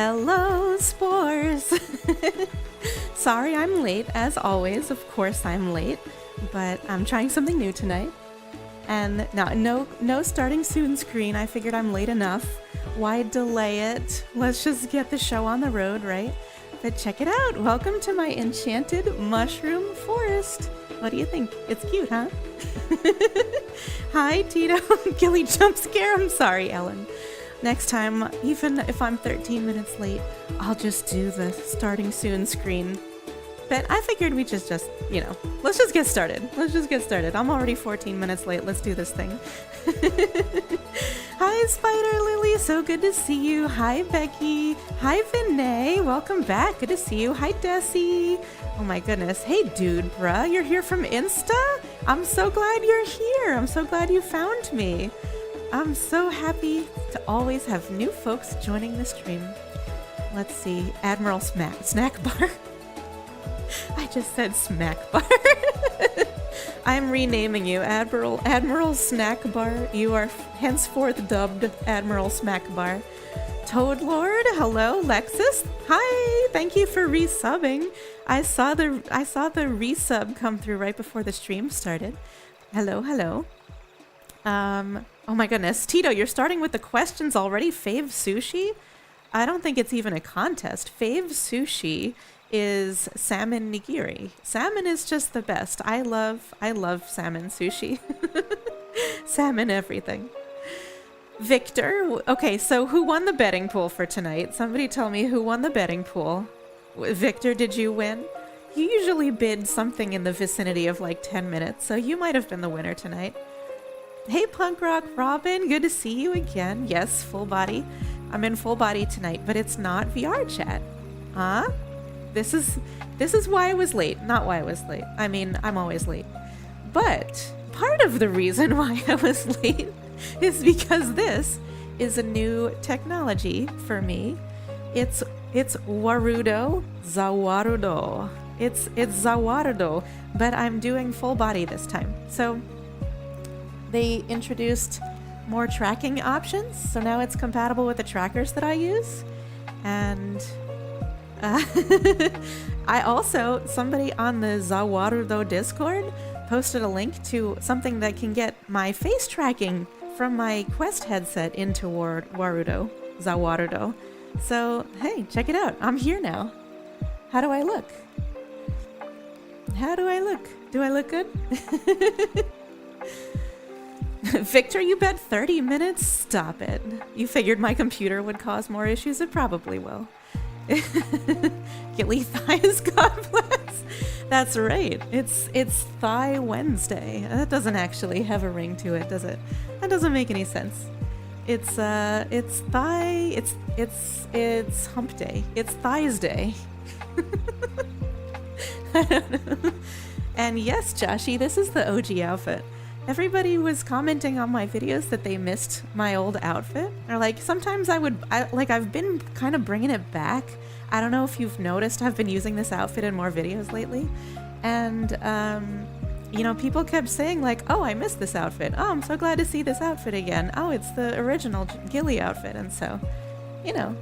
Hello, Spores! Sorry I'm late, as always. Of course I'm late, but I'm trying something new tonight. And no starting soon screen. I figured I'm late enough. Why delay it? Let's just get the show on the road, right? But check it out. Welcome to my enchanted mushroom forest. What do you think? It's cute, huh? Hi, Tito. Gillie jump scare. I'm sorry, Ellen. Next time, even if I'm 13 minutes late, I'll just do the starting soon screen. But I figured we just, you know, let's just get started. Let's just get started. I'm already 14 minutes late. Let's do this thing. Hi, Spider Lily. So good to see you. Hi, Becky. Hi, Vinay. Welcome back. Good to see you. Hi, Desi. Oh my goodness. Hey, dude, bruh. You're here from Insta? I'm so glad you're here. I'm so glad you found me. I'm so happy to always have new folks joining the stream. Let's see. Admiral Snack Bar. I just said Smack Bar. I'm renaming you Admiral Snack Bar. You are henceforth dubbed Admiral Smack Bar. Toad Lord, hello. Lexus, hi. Thank you for resubbing. I saw the resub come through right before the stream started. Hello, hello. Oh my goodness, Tito, you're starting with the questions already. Fave sushi? I don't think it's even a contest. Fave sushi is salmon nigiri. Salmon is just the best. I love salmon sushi. Salmon everything. Victor, okay, so who won the betting pool for tonight? Somebody tell me who won the betting pool. Victor, did you win? You usually bid something in the vicinity of like 10 minutes, so you might have been the winner tonight. Hey, Punk Rock Robin, good to see you again. Yes, full body. I'm in full body tonight, but it's not VRChat. Huh? This is why I was late, not why I was late. I mean, I'm always late. But part of the reason why I was late is because this is a new technology for me. It's Warudo, Zawarudo. It's Zawarudo, but I'm doing full body this time. So they introduced more tracking options, so now it's compatible with the trackers that I use. And I also, somebody on the Zawarudo Discord posted a link to something that can get my face tracking from my Quest headset into Warudo, Zawarudo. So, hey, check it out. I'm here now. How do I look? How do I look? Do I look good? Victor, you bet 30 minutes? Stop it. You figured my computer would cause more issues? It probably will. Gillie thighs, God bless. That's right. It's Thigh Wednesday. That doesn't actually have a ring to it, does it? That doesn't make any sense. It's hump day. It's thighs day. I don't know. And yes, Joshy, this is the OG outfit. Everybody was commenting on my videos that they missed my old outfit. Or like, sometimes I've been kind of bringing it back. I don't know if you've noticed, I've been using this outfit in more videos lately. And, you know, people kept saying like, oh, I missed this outfit. Oh, I'm so glad to see this outfit again. Oh, it's the original Gillie outfit. And so, you know,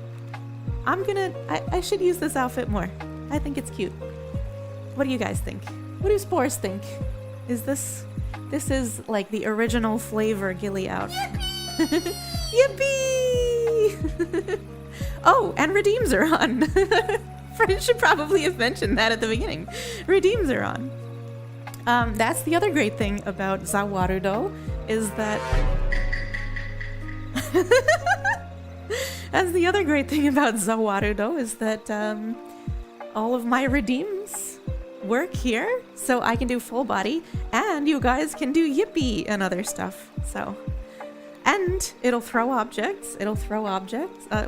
I should use this outfit more. I think it's cute. What do you guys think? What do Spores think? This is like the original flavor Gillie outfit. Yippee! Oh, and redeems are on. I should probably have mentioned that at the beginning. Redeems are on. That's the other great thing about Zawarudo is that... That's the other great thing about Zawarudo is that all of my redeems work here, so I can do full body, and you guys can do yippee and other stuff. So, and it'll throw objects.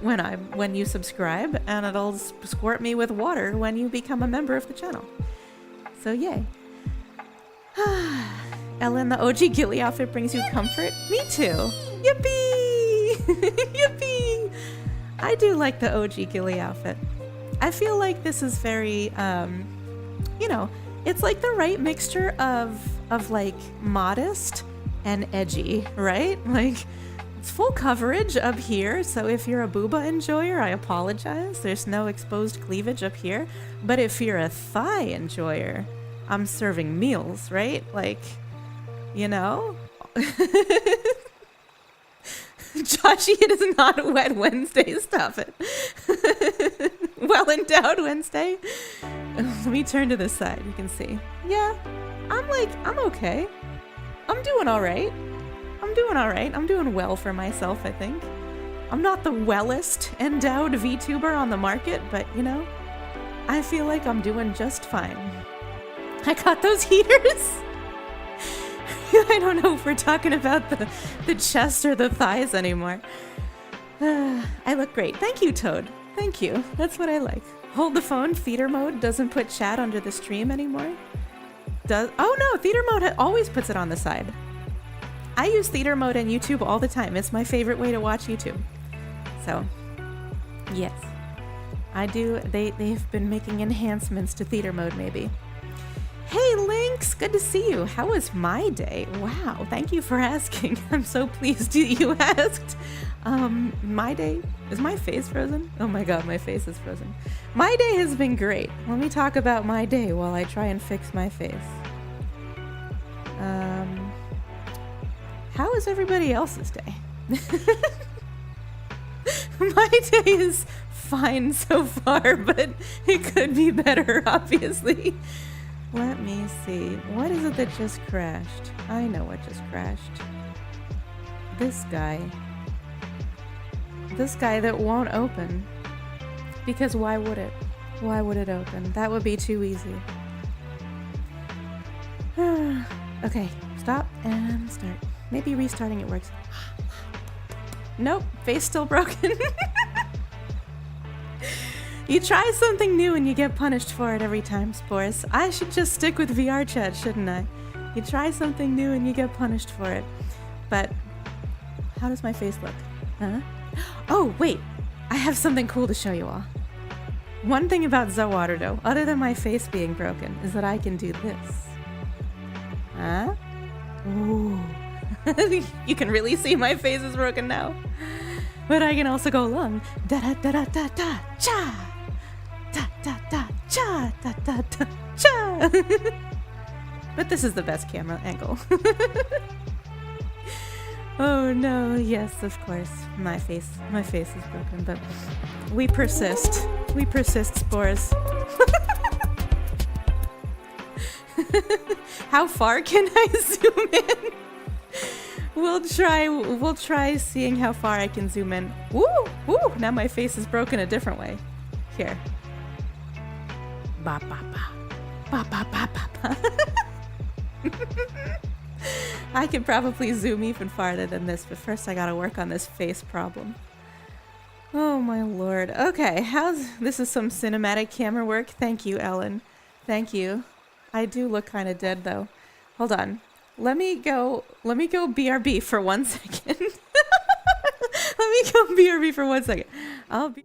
When you subscribe, and it'll squirt me with water when you become a member of the channel. So yay! Ellen, the OG Gillie outfit brings you comfort. Me too. Yippee! Yippee! I do like the OG Gillie outfit. I feel like this is very you know, it's like the right mixture of like modest and edgy, right? Like It's full coverage up here, so if you're a booba enjoyer, I apologize. There's no exposed cleavage up here. But if you're a thigh enjoyer, I'm serving meals, right? Like, you know? Joshy, it is not a wet Wednesday. Stop it. Well endowed Wednesday. Let me turn to this side. You can see. Yeah, I'm okay. I'm doing all right. I'm doing all right. I'm doing well for myself, I think. I'm not the wellest endowed VTuber on the market, but you know, I feel like I'm doing just fine. I got those heaters. I don't know if we're talking about the chest or the thighs anymore. I look great. Thank you, Toad. Thank you. That's what I like. Hold the phone. Theater mode doesn't put chat under the stream anymore. Oh no, theater mode always puts it on the side. I use theater mode in YouTube all the time. It's my favorite way to watch YouTube. So, yes. I do. They've been making enhancements to theater mode maybe. Hey Lynx, good to see you. How was my day? Wow, thank you for asking. I'm so pleased you asked. My day, is my face frozen? Oh my god, my face is frozen. My day has been great. Let me talk about my day while I try and fix my face. How is everybody else's day? My day is fine so far, but it could be better, obviously. Let me see. What is it that just crashed? I know what just crashed. This guy. This guy that won't open. Because why would it? Why would it open? That would be too easy. Okay, stop and start. Maybe restarting it works. Nope, face still broken. You try something new and you get punished for it every time, Spores. I should just stick with VRChat, shouldn't I? You try something new and you get punished for it. But how does my face look? Huh? Oh, wait. I have something cool to show you all. One thing about Warudo, other than my face being broken, is that I can do this. Huh? Ooh. You can really see my face is broken now. But I can also go long. Da-da-da-da-da-da-cha! Da-da-da-cha! Da-da-da-cha! But this is the best camera angle. Oh no, yes, of course. My face is broken, but we persist. We persist, Spores. How far can I zoom in? We'll try seeing how far I can zoom in. Woo! Woo! Now my face is broken a different way. Here. Ba ba ba. Ba ba ba ba ba. I could probably zoom even farther than this, but first I gotta work on this face problem. Oh my lord. Okay, this is some cinematic camera work. Thank you, Ellen. Thank you. I do look kind of dead though. Hold on. Let me go BRB for 1 second. Let me go BRB for 1 second. I'll be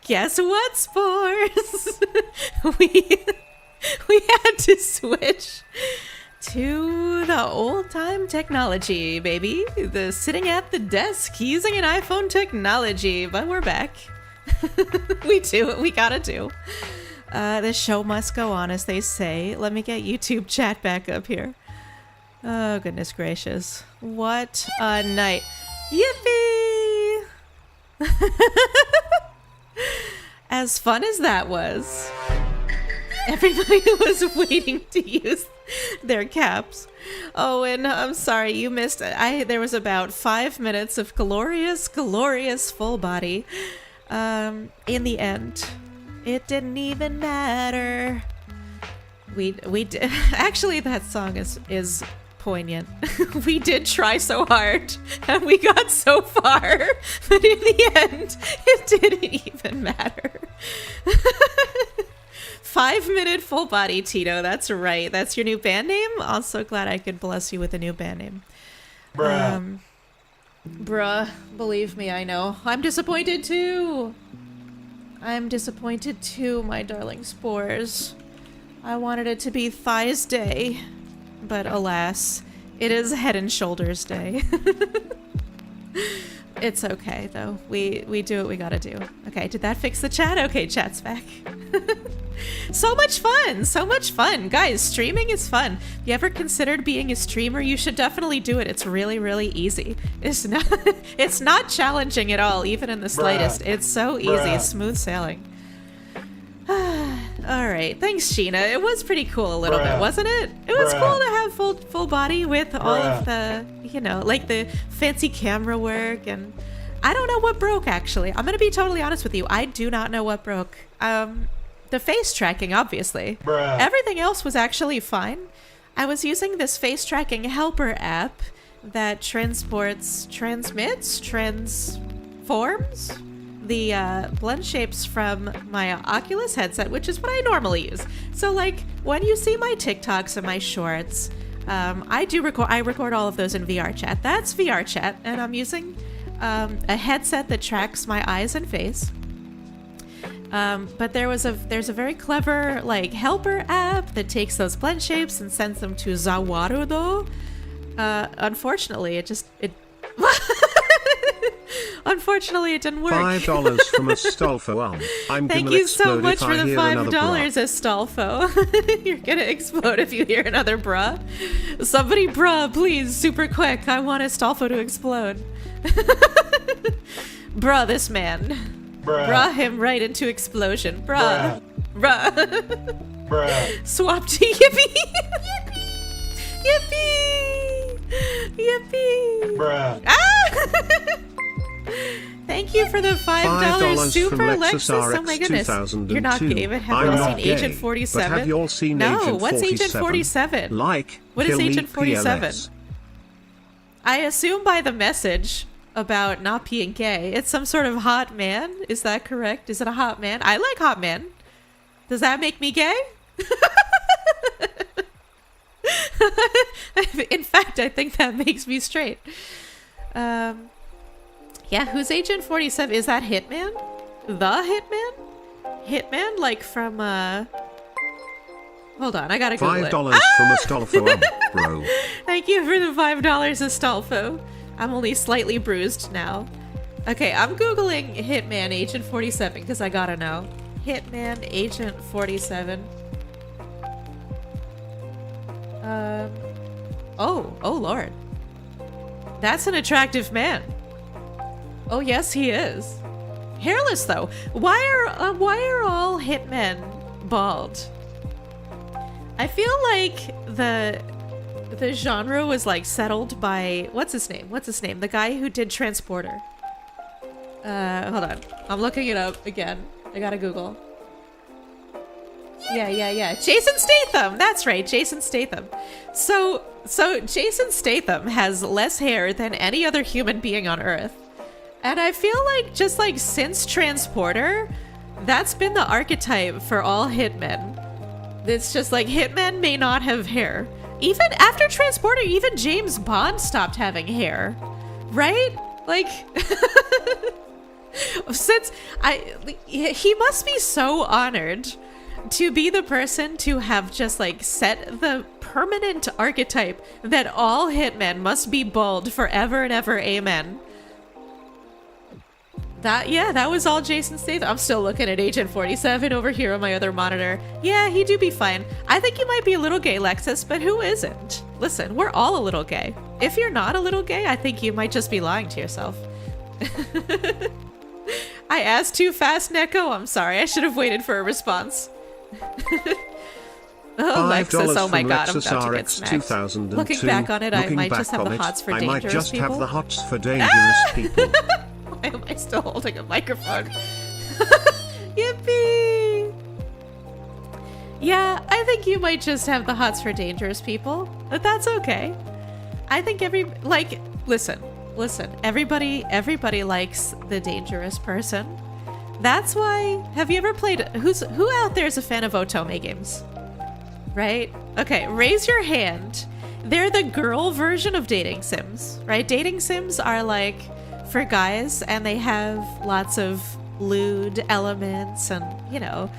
Guess what, Spores? we had to switch to the old-time technology, baby. The sitting at the desk using an iPhone technology, but we're back. We do what we gotta do. The show must go on, as they say. Let me get YouTube chat back up here. Oh, goodness gracious. What a night. Yippee! As fun as that was, everybody was waiting to use their caps. Oh, and I'm sorry you missed it. There was about 5 minutes of glorious, glorious full body. In the end, it didn't even matter. We did. Actually, that song is poignant. We did try so hard, and we got so far, but in the end, it didn't even matter. 5-minute full body, Tito. That's right. That's your new band name. Also glad I could bless you with a new band name. Bruh. Bruh, believe me, I know. I'm disappointed too. I'm disappointed too, my darling Spores. I wanted it to be Thighs Day, but alas, it is Head and Shoulders Day. It's okay, though. We do what we gotta do. Okay, did that fix the chat? Okay, chat's back. So much fun! So much fun! Guys, streaming is fun. If you ever considered being a streamer, you should definitely do it. It's really, really easy. It's not challenging at all, even in the slightest. It's so easy. Smooth sailing. Alright, thanks, Sheena. It was pretty cool a little bit, wasn't it? It was cool to have full body with all of the, you know, like the fancy camera work, and I don't know what broke, actually. I'm gonna be totally honest with you. I do not know what broke. The face tracking, obviously. Everything else was actually fine. I was using this face tracking helper app that transforms the blend shapes from my Oculus headset, which is what I normally use. So like when you see my TikToks and my shorts, I record all of those in VRChat. That's VRChat, and I'm using a headset that tracks my eyes and face. But there's a very clever like helper app that takes those blend shapes and sends them to Warudo. Unfortunately, unfortunely, it didn't work. $5 from Astolfo. Thank you so much for the $5, Astolfo. You're gonna explode if you hear another bruh. Somebody bruh, please, super quick. I want Astolfo to explode. Bruh, this man. Bruh him right into explosion. Bruh. Bruh. Swap to Yippee. Yippee. Yippee. Bruh. Ah! Thank you for the $5 super Lexus. Oh my goodness. You're not David. Have you all seen Agent 47? Have you all seen no, Agent what's 47? Agent 47? Like, what is Gillie Agent 47? PLS. I assume by the message about not being gay, it's some sort of hot man. Is that correct? Is it a hot man? I like hot men. Does that make me gay? In fact, I think that makes me straight. Yeah, who's Agent 47? Is that Hitman? The Hitman? Hitman? Like from, Hold on, I gotta Google it. $5 from Astolfo, bro. Thank you for the $5, Astolfo. I'm only slightly bruised now. Okay, I'm Googling Hitman Agent 47 because I gotta know. Hitman Agent 47. Oh Lord. That's an attractive man. Oh yes, he is. Hairless though. Why are all hitmen bald? I feel like the genre was like settled by what's his name? The guy who did Transporter. Hold on. I'm looking it up again. I gotta Google. Yeah. Jason Statham. That's right, Jason Statham. So Jason Statham has less hair than any other human being on Earth. And I feel like just like since Transporter, that's been the archetype for all hitmen. It's just like hitmen may not have hair. Even after Transporter, even James Bond stopped having hair. Right? Like Since he must be so honored to be the person to have just like set the permanent archetype that all hitmen must be bald forever and ever, amen. That was all Jason Statham. I'm still looking at Agent 47 over here on my other monitor. Yeah, he do be fine. I think you might be a little gay, Lexus, but who isn't? Listen, we're all a little gay. If you're not a little gay, I think you might just be lying to yourself. I asked too fast, Neko. I'm sorry. I should have waited for a response. Oh, Lexus. Oh my god, I'm about to get smacked. Looking back on it, I might just have the hots for dangerous people. I might just have the hots for dangerous people. Why am I still holding a microphone? Yippee! Yeah, I think you might just have the hots for dangerous people, but that's okay. I think listen, everybody likes the dangerous person. That's why, have you ever played, who out there is a fan of Otome games? Right? Okay, raise your hand. They're the girl version of dating sims, right? Dating sims are like for guys, and they have lots of lewd elements and, you know,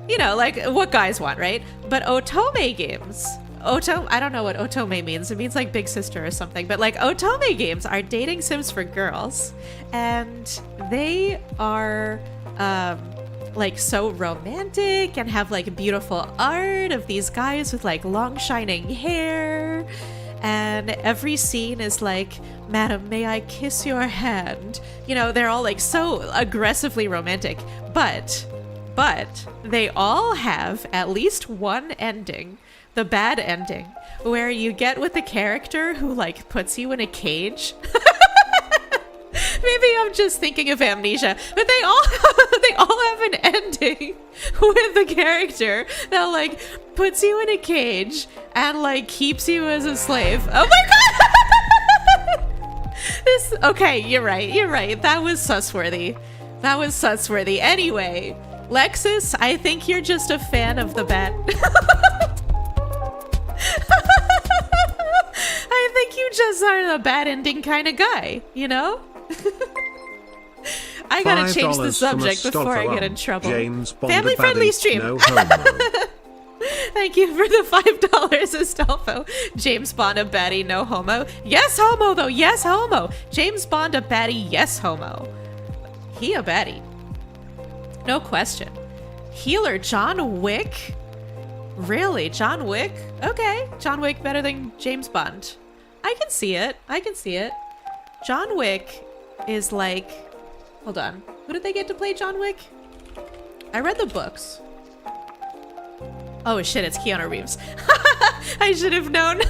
like what guys want, right? But Otome games, I don't know what Otome means. It means like big sister or something, but like Otome games are dating sims for girls, and they are like so romantic and have like beautiful art of these guys with like long shining hair, and every scene is like, "Madam, may I kiss your hand?" You know, they're all like so aggressively romantic, but they all have at least one ending, the bad ending, where you get with the character who like puts you in a cage. Maybe I'm just thinking of Amnesia, but they all have an ending with the character that like puts you in a cage and like keeps you as a slave. Oh my god! Okay, you're right. That was susworthy. Anyway, Lexus, I think you're just a fan of the bad. I think you just are the bad ending kind of guy, you know? I gotta change the subject before I get in trouble. Family friendly stream. No homo. Thank you for the $5, Astolfo. James Bond a baddie, no homo. Yes homo though, yes homo. James Bond a baddie, yes homo. He a baddie. No question. Healer John Wick? Really, John Wick? Okay, John Wick better than James Bond. I can see it. John Wick is like, hold on, who did they get to play John Wick? I read the books. Oh shit, it's Keanu Reeves. I should have known.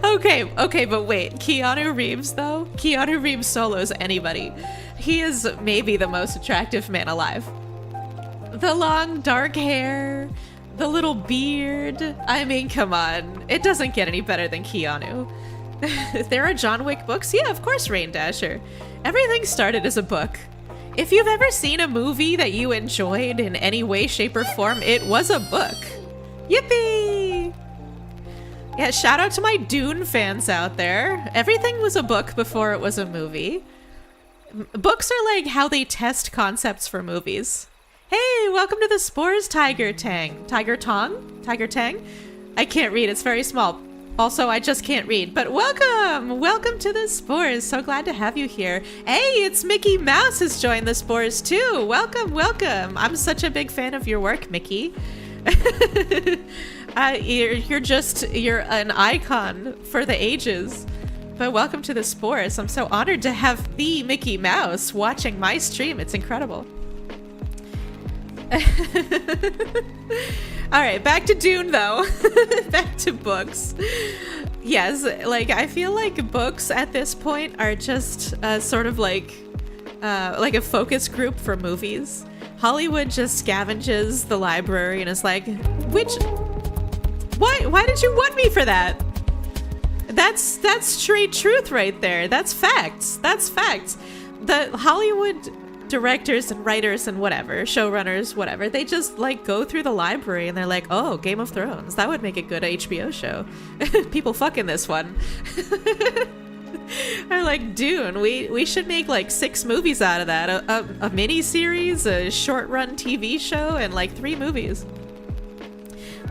Okay, but wait, Keanu Reeves though? Keanu Reeves solos anybody. He is maybe the most attractive man alive. The long dark hair, the little beard. I mean, come on. It doesn't get any better than Keanu. There are John Wick books? Yeah, of course, Rain Dasher. Everything started as a book. If you've ever seen a movie that you enjoyed in any way, shape, or form, it was a book. Yippee! Yeah, shout out to my Dune fans out there. Everything was a book before it was a movie. Books are like how they test concepts for movies. Hey, welcome to the Spores Tiger Tang. Tiger Tang? I can't read, it's very small. Also, I just can't read, but welcome to the Spores. So glad to have you here. Hey, it's Mickey Mouse has joined the Spores too. Welcome. I'm such a big fan of your work, Mickey. You're an icon for the ages. But welcome to the Spores. I'm so honored to have the Mickey Mouse watching my stream. It's incredible. All right, back to Dune though. Back to books. Yes, like I feel like books at this point are just sort of like a focus group for movies. Hollywood just scavenges the library and is like, why did you want me for that? That's straight truth right there. That's facts. The Hollywood directors and writers and whatever, showrunners, whatever, they just like go through the library and they're like, oh, Game of Thrones, that would make a good HBO show. People fuck in this one. Or like Dune, we should make like 6 movies out of that. A mini series, a short run TV show, and like 3 movies.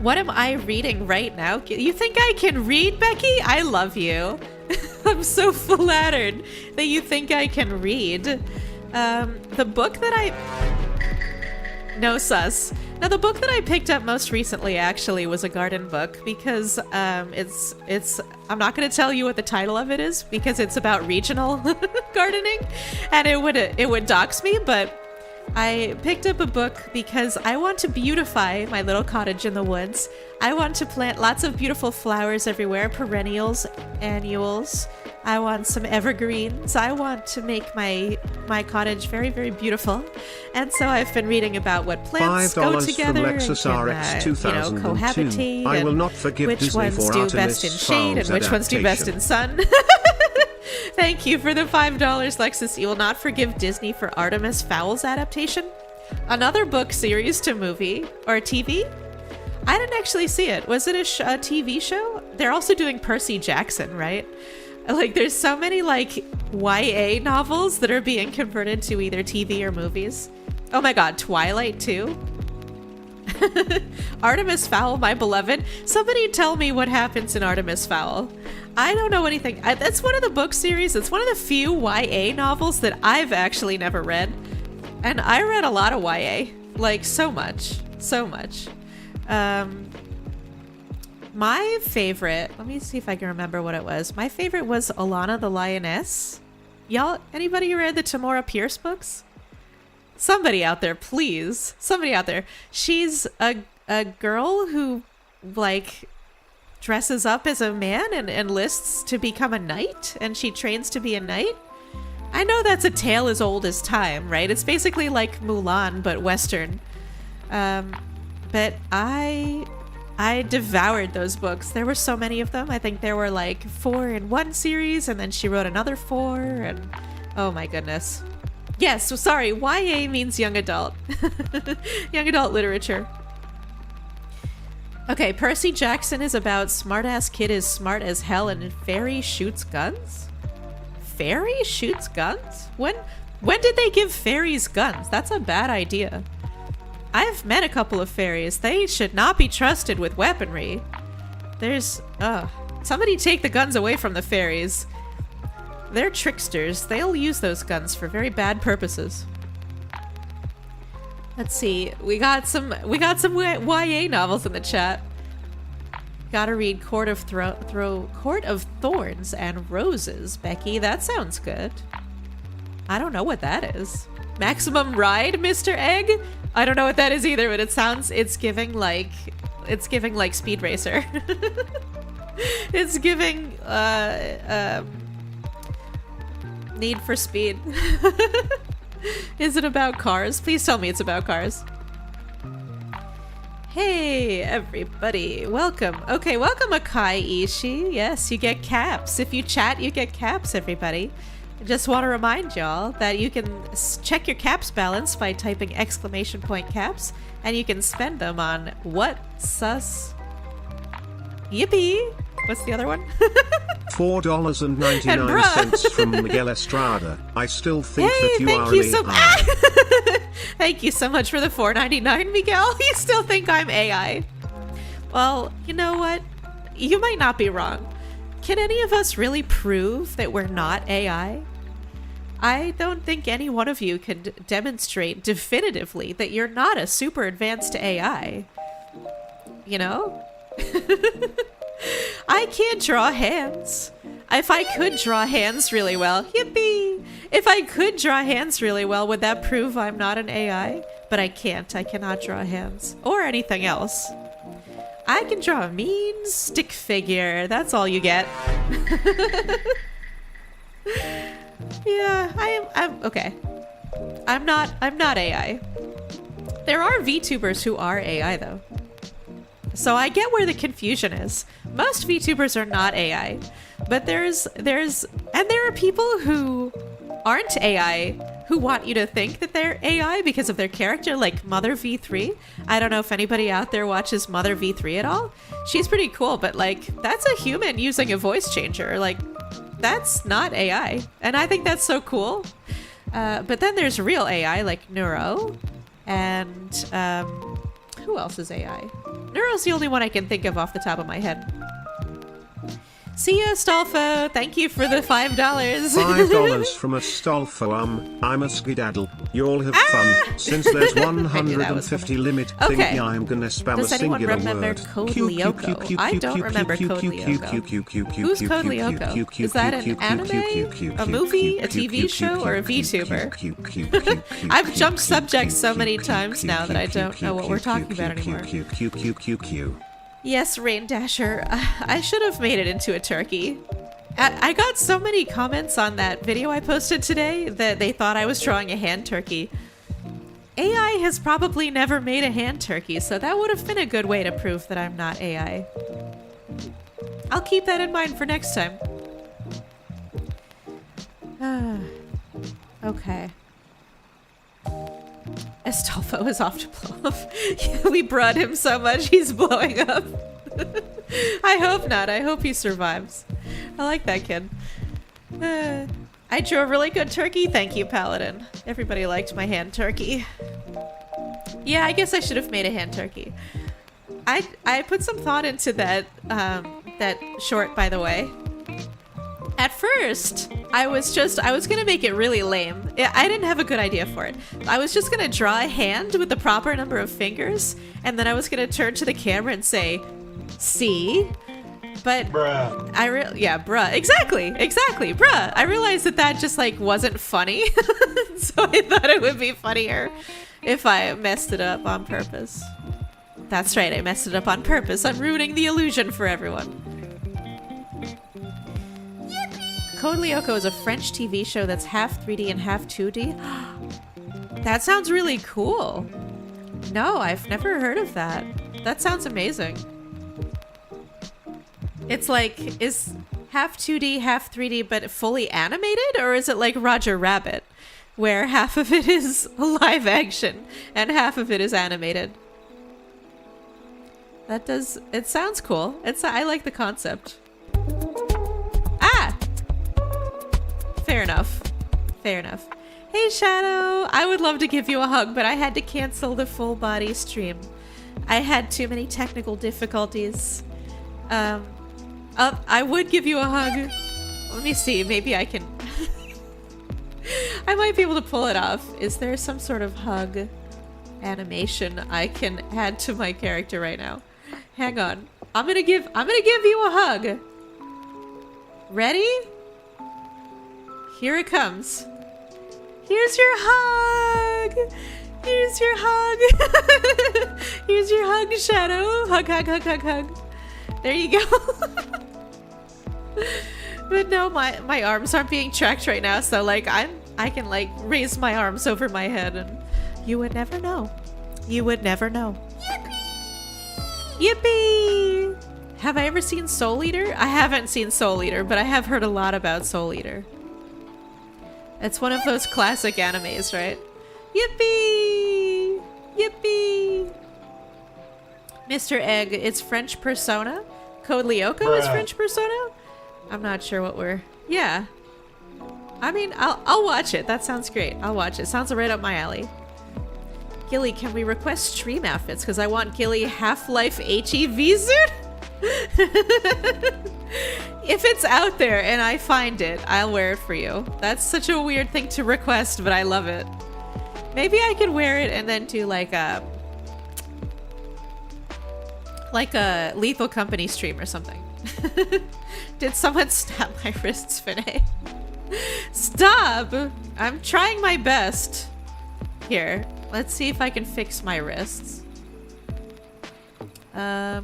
What am I reading right now? You think I can read, Becky? I love you. I'm so flattered that you think I can read. The book that No sus. Now, the book that I picked up most recently actually was a garden book because it's I'm not going to tell you what the title of it is because it's about regional gardening and it would dox me, but I picked up a book because I want to beautify my little cottage in the woods. I want to plant lots of beautiful flowers everywhere, perennials, annuals. I want some evergreens. I want to make my cottage very, very beautiful. And so I've been reading about what plants go together and can, cohabitate, I will not forgive which Disney ones for do Artemis best in shade and which ones do best in sun. Thank you for the $5, Lexus. You will not forgive Disney for Artemis Fowl's adaptation. Another book series to movie or TV? I didn't actually see it. Was it a TV show? They're also doing Percy Jackson, right? Like, there's so many, like, YA novels that are being converted to either TV or movies. Oh my god, Twilight too? Artemis Fowl, my beloved. Somebody tell me what happens in Artemis Fowl. I don't know anything. That's one of the book series. It's one of the few YA novels that I've actually never read. And I read a lot of YA. Like, so much. So much. My favorite, let me see if I can remember what it was. My favorite was Alana the Lioness. Y'all, anybody read the Tamora Pierce books? Somebody out there, please. Somebody out there. She's a girl who, like, dresses up as a man and enlists to become a knight, and she trains to be a knight. I know that's a tale as old as time, right? It's basically like Mulan, but Western. But I devoured those books. There were so many of them. I think there were like 4 in one series, and then she wrote another 4, and oh my goodness. Yes, so sorry, YA means young adult. Young adult literature. Okay, Percy Jackson is about smartass kid is smart as hell and fairy shoots guns? Fairy shoots guns? When did they give fairies guns? That's a bad idea. I've met a couple of fairies. They should not be trusted with weaponry. Somebody take the guns away from the fairies. They're tricksters. They'll use those guns for very bad purposes. Let's see. We got some YA novels in the chat. Gotta read Court of Thorns and Roses, Becky. That sounds good. I don't know what that is. Maximum Ride, Mr. Egg? I don't know what that is either, but it's giving like Speed Racer. It's giving Need for Speed. Is it about cars? Please tell me it's about cars. Hey everybody, welcome. Okay, welcome Akai Ishii. Yes, you get caps. If you chat, you get caps, everybody. I just want to remind y'all that you can check your caps balance by typing !caps, and you can spend them on what sus? Yippee! What's the other one? $4.99 from Miguel Estrada. I still think that you are an AI. Thank you so much for the $4.99, Miguel. You still think I'm AI? Well, you know what? You might not be wrong. Can any of us really prove that we're not AI? I don't think any one of you can demonstrate definitively that you're not a super advanced AI. You know? I can't draw hands. If I could draw hands really well, yippee! If I could draw hands really well, would that prove I'm not an AI? But I can't. I cannot draw hands. Or anything else. I can draw a mean stick figure. That's all you get. Yeah, I'm okay. I'm not AI. There are VTubers who are AI though. So I get where the confusion is. Most VTubers are not AI, but there are people who aren't AI who want you to think that they're AI because of their character, like Mother V3. I don't know if anybody out there watches Mother V3 at all. She's pretty cool, but like that's a human using a voice changer. Like that's not AI. And I think that's so cool. But then there's real AI like Neuro. And who else is AI? Neuro's the only one I can think of off the top of my head. See ya, Stolfo. Thank you for the $5. $5 from Astolfo. I'm a skedaddle. You all have fun. Since there's 150 limit, okay. I'm gonna spam Does a singular anyone remember word. Code Lyoko? I don't remember Code Lyoko. Who's Code Lyoko? Is that an anime, a movie, a TV show, or a VTuber? I've jumped subjects so many times now that I don't know what we're talking about anymore. Yes, Rain Dasher. I should have made it into a turkey. I got so many comments on that video I posted today that they thought I was drawing a hand turkey. AI has probably never made a hand turkey, so that would have been a good way to prove that I'm not AI. I'll keep that in mind for next time. Okay. Astolfo is off to blow up. We brought him so much he's blowing up. I hope not. I hope he survives. I like that kid. I drew a really good turkey. Thank you, Paladin. Everybody liked my hand turkey. Yeah, I guess I should have made a hand turkey. I put some thought into that that short, by the way. At first, I was gonna make it really lame. I didn't have a good idea for it. I was just gonna draw a hand with the proper number of fingers, and then I was gonna turn to the camera and say, "See?" But bruh. Yeah, bruh. Exactly, bruh. I realized that just like wasn't funny, so I thought it would be funnier if I messed it up on purpose. That's right, I messed it up on purpose. I'm ruining the illusion for everyone. Code Lyoko is a French TV show that's half 3D and half 2D. That sounds really cool. No, I've never heard of that. That sounds amazing. It's like, is half 2D, half 3D, but fully animated? Or is it like Roger Rabbit, where half of it is live action and half of it is animated? It sounds cool. I like the concept. Ah! Fair enough. Hey, Shadow! I would love to give you a hug, but I had to cancel the full body stream. I had too many technical difficulties. I would give you a hug. Let me see, maybe I can... I might be able to pull it off. Is there some sort of hug animation I can add to my character right now? Hang on. I'm gonna give you a hug. Ready? Here it comes. Here's your hug. Here's your hug. Here's your hug, Shadow. Hug. There you go. But no, my arms aren't being tracked right now, so like I can like raise my arms over my head and you would never know. You would never know. Yippee! Have I ever seen Soul Eater? I haven't seen Soul Eater, but I have heard a lot about Soul Eater. It's one of those classic animes, right? Yippee! Yippee! Mr. Egg, it's French Persona? Code Lyoko is French Persona? I'm not sure what we're... Yeah. I mean, I'll watch it. That sounds great. I'll watch it. Sounds right up my alley. Gillie, can we request stream outfits? Because I want Gillie Half-Life HEV suit? If it's out there and I find it, I'll wear it for you. That's such a weird thing to request, but I love it. Maybe I could wear it and then do like a Lethal Company stream or something. Did someone snap my wrists, Vinay? Stop! I'm trying my best. Here, let's see if I can fix my wrists. No,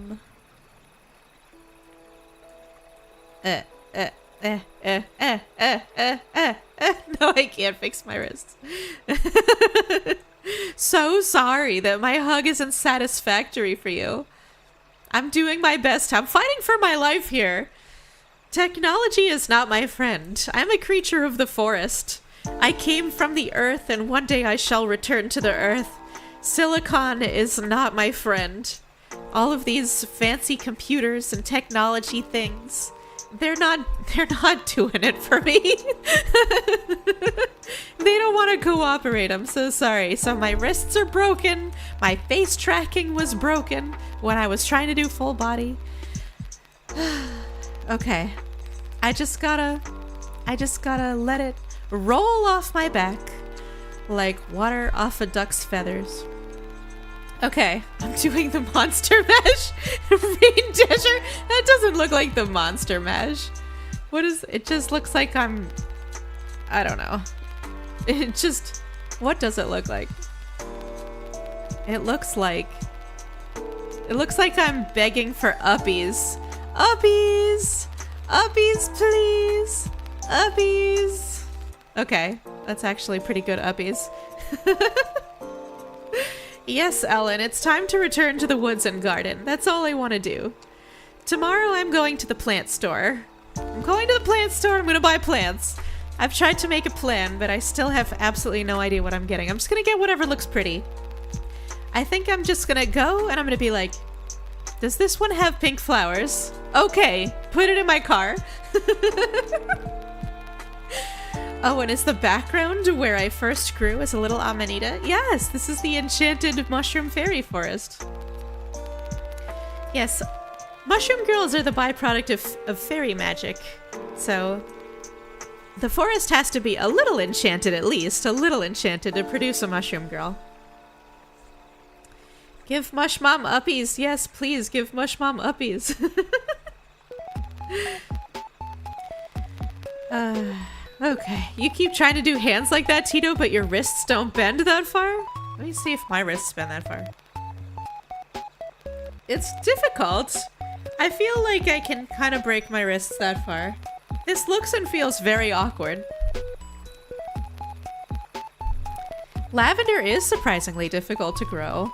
I can't fix my wrists. So sorry that my hug isn't satisfactory for you. I'm doing my best. I'm fighting for my life here. Technology is not my friend. I'm a creature of the forest. I came from the earth and one day I shall return to the earth. Silicon is not my friend. All of these fancy computers and technology things, they're not doing it for me. They don't want to cooperate. I'm so sorry. So my wrists are broken. My face tracking was broken when I was trying to do full body. Okay. I just gotta let it roll off my back like water off a duck's feathers. Okay, I'm doing the monster mash. Rain Dasher? That doesn't look like the monster mash. What is it? Just looks like I don't know. What does it look like? It looks like I'm begging for uppies. Uppies! Uppies, please! Uppies! Okay, that's actually pretty good uppies. Yes, Ellen, it's time to return to the woods and garden. That's all I want to do. Tomorrow I'm going to the plant store. I'm going to the plant store, I'm gonna buy plants. I've tried to make a plan, but I still have absolutely no idea what I'm getting. I'm just gonna get whatever looks pretty. I think I'm just gonna go and I'm gonna be like, does this one have pink flowers? Okay, put it in my car. Oh, and is the background where I first grew as a little amanita? Yes, this is the enchanted mushroom fairy forest. Yes, mushroom girls are the byproduct of fairy magic. So the forest has to be a little enchanted at least, a little enchanted to produce a mushroom girl. Give mushmom uppies. Yes, please give mushmom uppies. Okay, you keep trying to do hands like that, Tito, but your wrists don't bend that far? Let me see if my wrists bend that far. It's difficult. I feel like I can kind of break my wrists that far. This looks and feels very awkward. Lavender is surprisingly difficult to grow.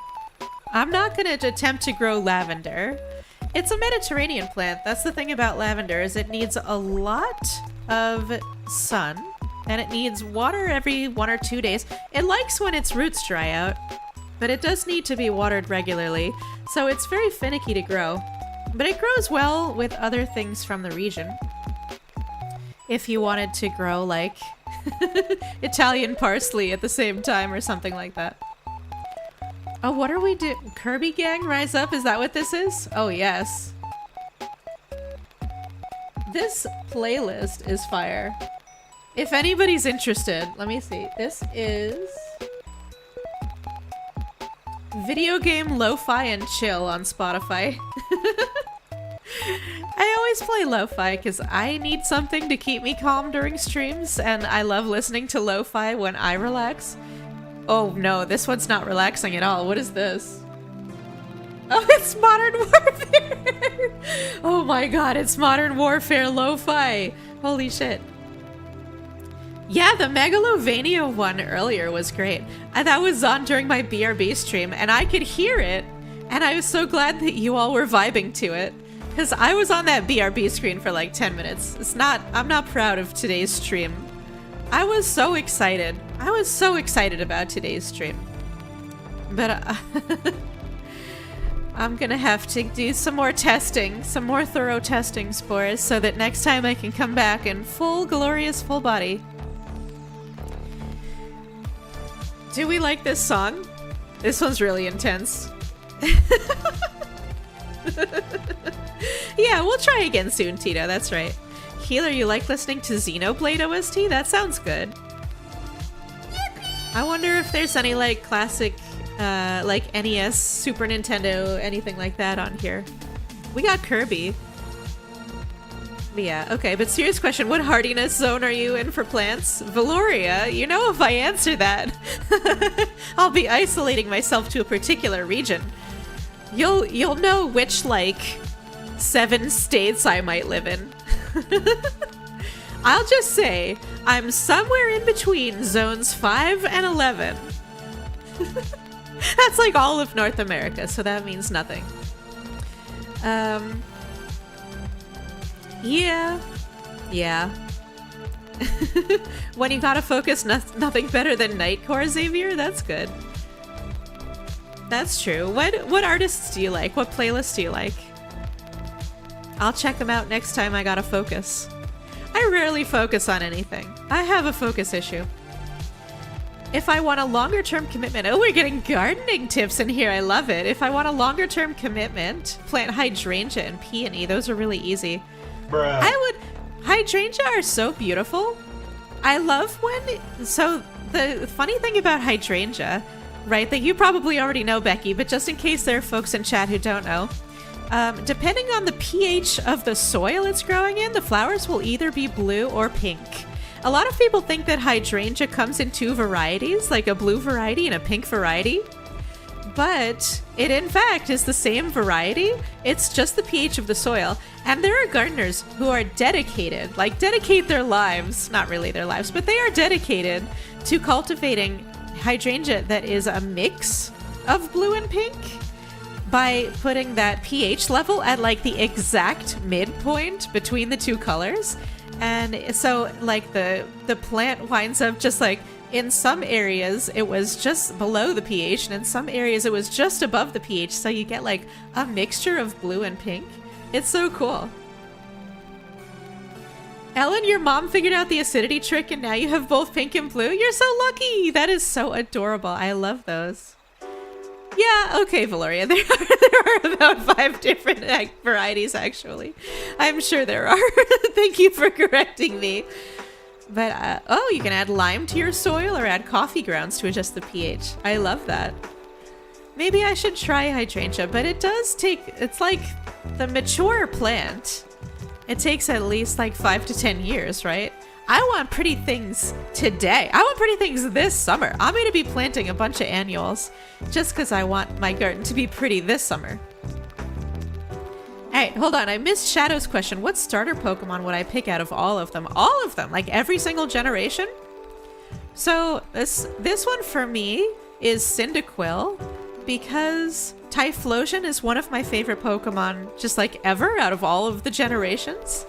I'm not gonna attempt to grow lavender. It's a Mediterranean plant. That's the thing about lavender, is it needs a lot of sun and it needs water every 1 or 2 days. It likes when its roots dry out, but it does need to be watered regularly, so it's very finicky to grow. But it grows well with other things from the region. If you wanted to grow like Italian parsley at the same time or something like that. Oh, what are we doing? Kirby Gang Rise Up? Is that what this is? Oh, yes. This playlist is fire. If anybody's interested, let me see. This is Video Game Lo-Fi and Chill on Spotify. I always play lo-fi because I need something to keep me calm during streams, and I love listening to lo-fi when I relax. Oh no, this one's not relaxing at all. What is this? Oh, it's Modern Warfare! Oh my god, it's Modern Warfare lo-fi! Holy shit. Yeah, the Megalovania one earlier was great. That was on during my BRB stream, and I could hear it, and I was so glad that you all were vibing to it. Because I was on that BRB screen for like 10 minutes. I'm not proud of today's stream. I was so excited. I was so excited about today's stream. But I'm gonna have to do some more testing, some more thorough testing, Spores, so that next time I can come back in full, glorious full body. Do we like this song? This one's really intense. Yeah, we'll try again soon, Tito, that's right. Healer, you like listening to Xenoblade OST? That sounds good. Yippee! I wonder if there's any, like, classic, like, NES, Super Nintendo, anything like that on here. We got Kirby. Yeah, okay, but serious question, what hardiness zone are you in for plants? Valoria, you know if I answer that, I'll be isolating myself to a particular region. You'll know which, like, 7 states I might live in. I'll just say, I'm somewhere in between zones 5 and 11. That's like all of North America, so that means nothing. Yeah. When you gotta focus, nothing better than Nightcore, Xavier? That's good. That's true. What artists do you like? What playlists do you like? I'll check them out next time I gotta focus. I rarely focus on anything. I have a focus issue. If I want a longer term commitment, oh, we're getting gardening tips in here. I love it. If I want a longer term commitment, plant hydrangea and peony. Those are really easy. Bruh. Hydrangea are so beautiful. I love so the funny thing about hydrangea, right, that you probably already know, Becky, but just in case there are folks in chat who don't know, depending on the pH of the soil it's growing in, the flowers will either be blue or pink. A lot of people think that hydrangea comes in two varieties, like a blue variety and a pink variety. But it in fact is the same variety. It's just the pH of the soil. And there are gardeners who are dedicated, like dedicate their lives, not really their lives, but they are dedicated to cultivating hydrangea that is a mix of blue and pink by putting that pH level at like the exact midpoint between the two colors. And so like the plant winds up just like, in some areas it was just below the pH, and in some areas it was just above the pH, so you get like a mixture of blue and pink. It's so cool. Ellen, your mom figured out the acidity trick and now you have both pink and blue? You're so lucky! That is so adorable. I love those. Yeah, okay, Valoria. There are about 5 different varieties, actually. I'm sure there are. Thank you for correcting me. But, oh, you can add lime to your soil or add coffee grounds to adjust the pH. I love that. Maybe I should try hydrangea, but it does take... It's like the mature plant. It takes at least like 5 to 10 years, right? I want pretty things today. I want pretty things this summer. I'm going to be planting a bunch of annuals just because I want my garden to be pretty this summer. Alright, hold on. I missed Shadow's question. What starter Pokemon would I pick out of all of them? All of them? Like every single generation? So this one for me is Cyndaquil because Typhlosion is one of my favorite Pokemon just like ever out of all of the generations.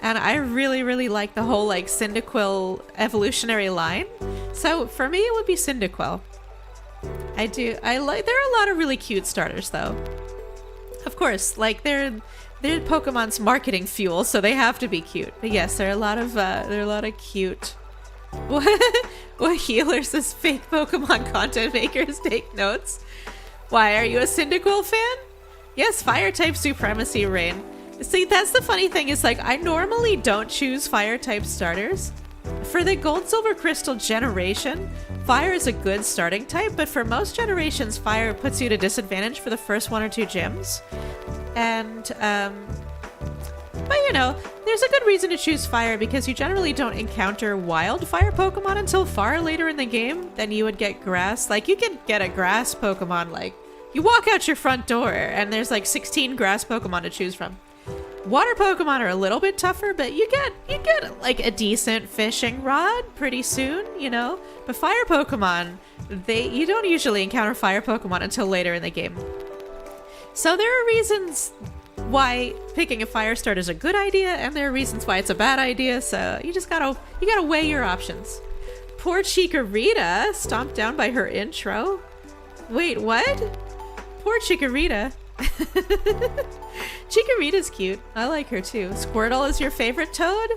And I really, really like the whole like Cyndaquil evolutionary line. So for me, it would be Cyndaquil. There are a lot of really cute starters though. Of course, like they're Pokemon's marketing fuel, so they have to be cute. But yes, there are a lot of cute. What healers as fake Pokemon content makers take notes? Why, are you a Cyndaquil fan? Yes, fire type supremacy reign. See, that's the funny thing is like I normally don't choose fire type starters. For the gold silver crystal generation, fire is a good starting type, but for most generations, fire puts you at a disadvantage for the first 1 or 2 gyms. And, but you know, there's a good reason to choose fire because you generally don't encounter wild fire Pokemon until far later in the game than you would get grass. Like you can get a grass Pokemon, like you walk out your front door and there's like 16 grass Pokemon to choose from. Water Pokemon are a little bit tougher, but you get like a decent fishing rod pretty soon, you know? But fire Pokemon, you don't usually encounter fire Pokemon until later in the game. So there are reasons why picking a fire starter is a good idea, and there are reasons why it's a bad idea, so you gotta weigh your options. Poor Chikorita, stomped down by her intro. Wait, what? Poor Chikorita. Chikorita's cute. I like her too. Squirtle is your favorite toad?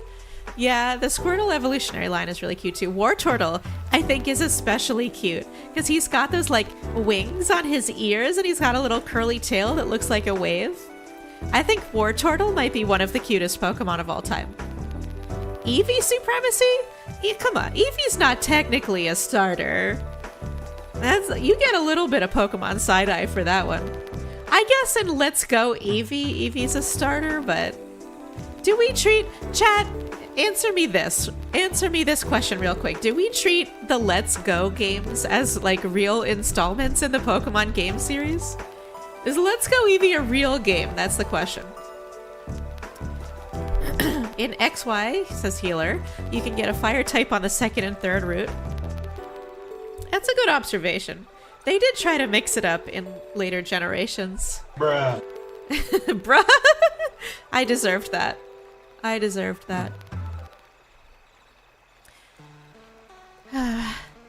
Yeah, the Squirtle evolutionary line is really cute too. Wartortle, I think, is especially cute because he's got those like wings on his ears and he's got a little curly tail that looks like a wave. I think Wartortle might be one of the cutest Pokemon of all time. Eevee supremacy? Come on, Eevee's not technically a starter. You get a little bit of Pokemon side-eye for that one. I guess in Let's Go Eevee, Eevee's a starter, but do we treat... Chat, answer me this question real quick. Do we treat the Let's Go games as like real installments in the Pokemon game series? Is Let's Go Eevee a real game? That's the question. In XY, says Healer, you can get a fire type on the 2nd and 3rd route. That's a good observation. They did try to mix it up in later generations. Bruh. Bruh. I deserved that. I deserved that.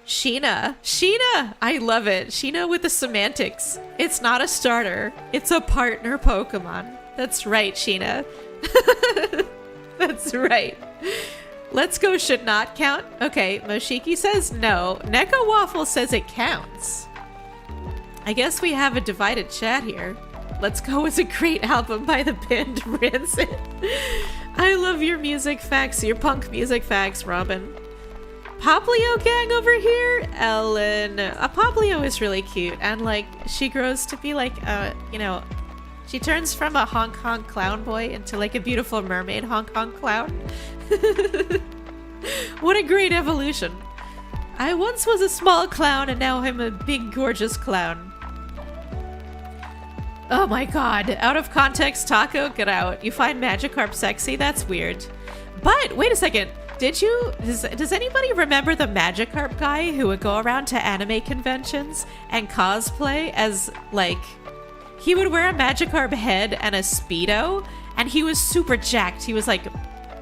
Sheena. Sheena! I love it. Sheena with the semantics. It's not a starter. It's a partner Pokemon. That's right, Sheena. That's right. Let's go should not count. Okay, Moshiki says no. Neko Waffle says it counts. I guess we have a divided chat here. Let's Go is a great album by the band Rancid. I love your music facts, your punk music facts, Robin. Poplio gang over here, Ellen. Poplio is really cute, and like she grows to be like you know, she turns from a honk honk clown boy into like a beautiful mermaid honk honk clown. What a great evolution. I once was a small clown and now I'm a big gorgeous clown. Oh my god, out of context taco, get out. You find Magikarp sexy? That's weird. But wait a second. Does anybody remember the Magikarp guy who would go around to anime conventions and cosplay as, like, he would wear a Magikarp head and a Speedo, and he was super jacked. He was, like,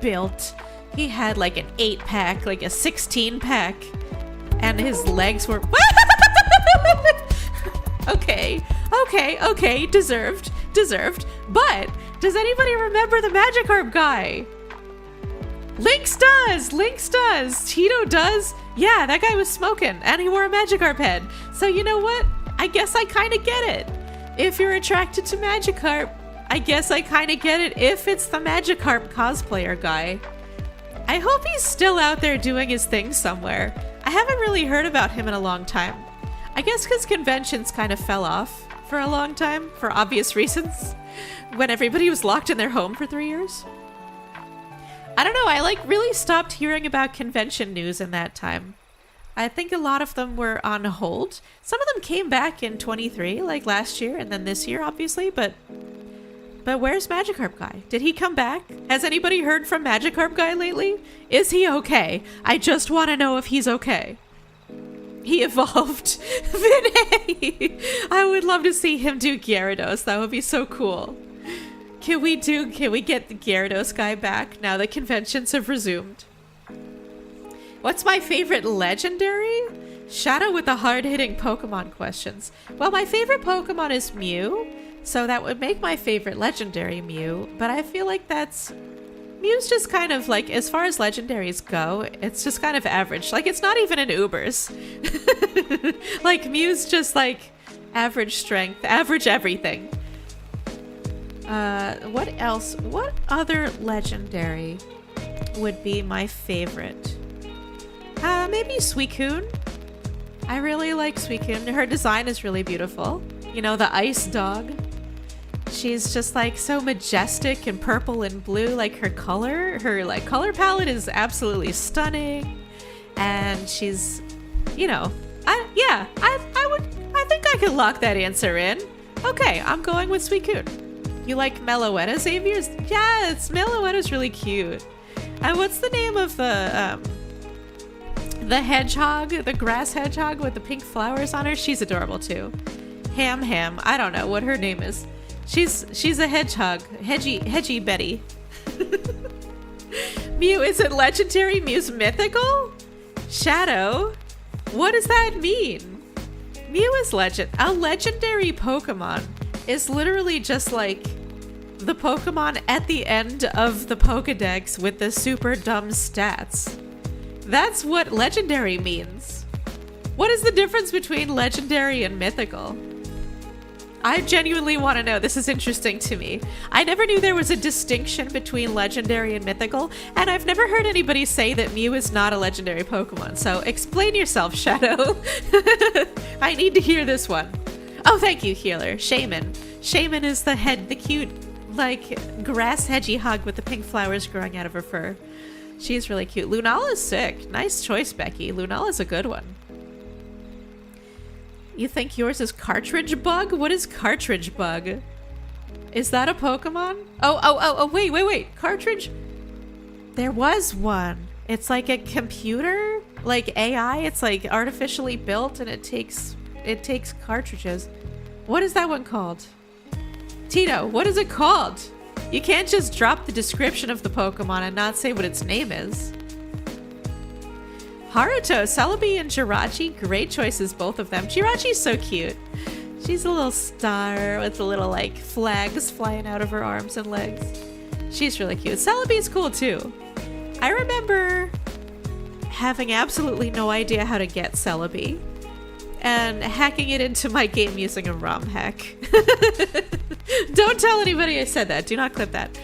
built. He had, like, an 8-pack, like a 16-pack, and his legs were... Okay, deserved. But, does anybody remember the Magikarp guy? Lynx does! Tito does! Yeah, that guy was smoking, and he wore a Magikarp head. So you know what? I guess I kinda get it. If you're attracted to Magikarp, I guess I kinda get it if it's the Magikarp cosplayer guy. I hope he's still out there doing his thing somewhere. I haven't really heard about him in a long time. I guess because conventions kind of fell off for a long time, for obvious reasons, when everybody was locked in their home for 3 years. I don't know, I like really stopped hearing about convention news in that time. I think a lot of them were on hold. Some of them came back in 23, like last year, and then this year, obviously, but where's Magikarp Guy? Did he come back? Has anybody heard from Magikarp Guy lately? Is he okay? I just want to know if he's okay. He evolved. Vinay! I would love to see him do Gyarados. That would be so cool. Can we get the Gyarados guy back now that conventions have resumed? What's my favorite legendary? Shadow with the hard-hitting Pokemon questions. Well, my favorite Pokemon is Mew, so that would make my favorite legendary Mew, but I feel like Mew's just kind of like, as far as legendaries go, it's just kind of average. Like, it's not even in Ubers. Like, Mew's just like average strength, average everything. What else? What other legendary would be my favorite? Maybe Suicune. I really like Suicune. Her design is really beautiful. You know, the ice dog. She's just like so majestic and purple and blue. Like her color color palette is absolutely stunning. And she's, you know, I think I could lock that answer in. Okay, I'm going with Suicune. You like Meloetta, Xavier's? Yes, Meloetta's really cute. And what's the name of the hedgehog, the grass hedgehog with the pink flowers on her? She's adorable too. Ham. I don't know what her name is. She's a hedgehog. Hedgy Betty. Mew isn't legendary. Mew's mythical? Shadow? What does that mean? Mew is a legendary Pokemon is literally just like the Pokemon at the end of the Pokedex with the super dumb stats. That's what legendary means. What is the difference between legendary and mythical? I genuinely want to know. This is interesting to me. I never knew there was a distinction between legendary and mythical, and I've never heard anybody say that Mew is not a legendary Pokemon. So explain yourself, Shadow. I need to hear this one. Oh, thank you, healer. Shaman. Shaman is the cute, like, grass hedgehog with the pink flowers growing out of her fur. She's really cute. Lunala's sick. Nice choice, Becky. Lunala's a good one. You think yours is Cartridge Bug? What is Cartridge Bug? Is that a Pokemon? Oh, wait. Cartridge? There was one. It's like a computer, like AI. It's like artificially built and it takes cartridges. What is that one called? Tito, what is it called? You can't just drop the description of the Pokemon and not say what its name is. Haruto, Celebi, and Jirachi. Great choices, both of them. Jirachi's so cute. She's a little star with the little like flags flying out of her arms and legs. She's really cute. Celebi's cool too. I remember having absolutely no idea how to get Celebi and hacking it into my game using a ROM hack. Don't tell anybody I said that. Do not clip that.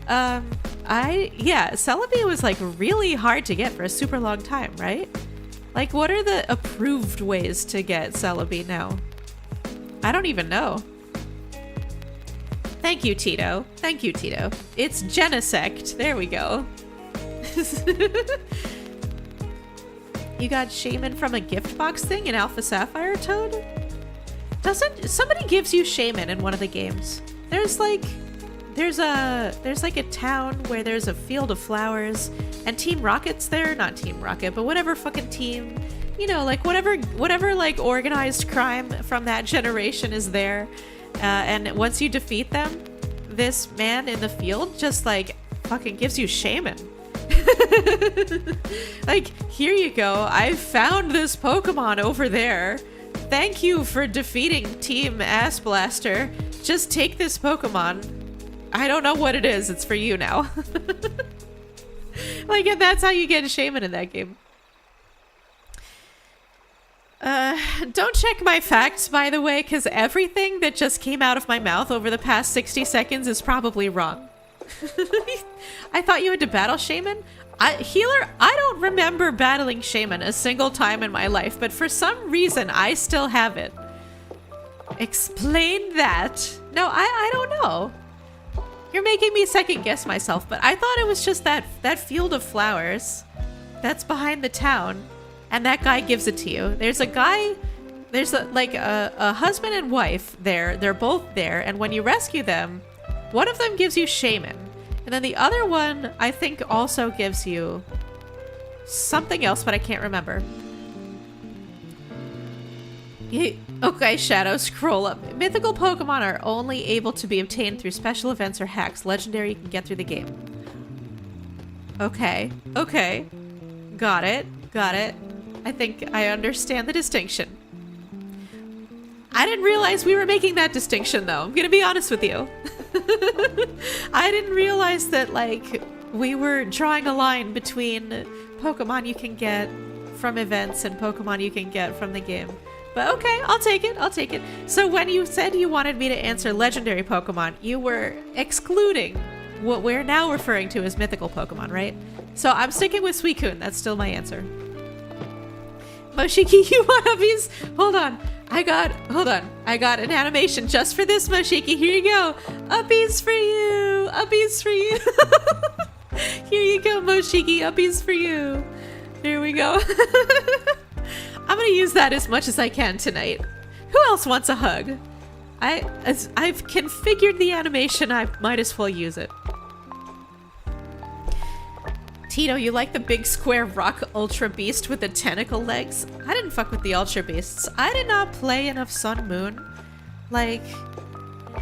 Yeah, Celebi was like really hard to get for a super long time, right? Like, what are the approved ways to get Celebi now? I don't even know. Thank you, Tito. Thank you, Tito. It's Genesect. There we go. You got Shaman from a gift box thing in Alpha Sapphire, Toad? Doesn't somebody gives you Shaman in one of the games? There's like a town where there's a field of flowers and Team Rocket's there, not Team Rocket, but whatever fucking team, you know, like whatever like organized crime from that generation is there. And once you defeat them, this man in the field just like fucking gives you Shaman. Like, here you go. I found this Pokemon over there. Thank you for defeating Team Ass Blaster. Just take this Pokemon. I don't know what it is. It's for you now. Like, and that's how you get Shaman in that game. Don't check my facts, by the way, because everything that just came out of my mouth over the past 60 seconds is probably wrong. I thought you had to battle Shaman? Healer, I don't remember battling Shaman a single time in my life, but for some reason, I still have it. Explain that. No, I don't know. You're making me second guess myself, but I thought it was just that field of flowers that's behind the town, and that guy gives it to you. There's a guy, there's a husband and wife there. They're both there, and when you rescue them, one of them gives you Shaman, and then the other one I think also gives you something else, but I can't remember. Okay, Shadow, scroll up. Mythical Pokemon are only able to be obtained through special events or hacks. Legendary, you can get through the game. Okay. Got it. I think I understand the distinction. I didn't realize we were making that distinction, though. I'm gonna be honest with you. I didn't realize that, like, we were drawing a line between Pokemon you can get from events and Pokemon you can get from the game. But okay, I'll take it. So when you said you wanted me to answer legendary Pokemon, you were excluding what we're now referring to as mythical Pokemon, right? So I'm sticking with Suicune. That's still my answer. Moshiki, you want uppies? Hold on. I got an animation just for this, Moshiki. Here you go. Uppies for you. Here you go, Moshiki. Uppies for you. There we go. I'm gonna use that as much as I can tonight. Who else wants a hug? I've configured the animation, I might as well use it. Tito, you like the big square rock Ultra Beast with the tentacle legs? I didn't fuck with the Ultra Beasts. I did not play enough Sun Moon. Like,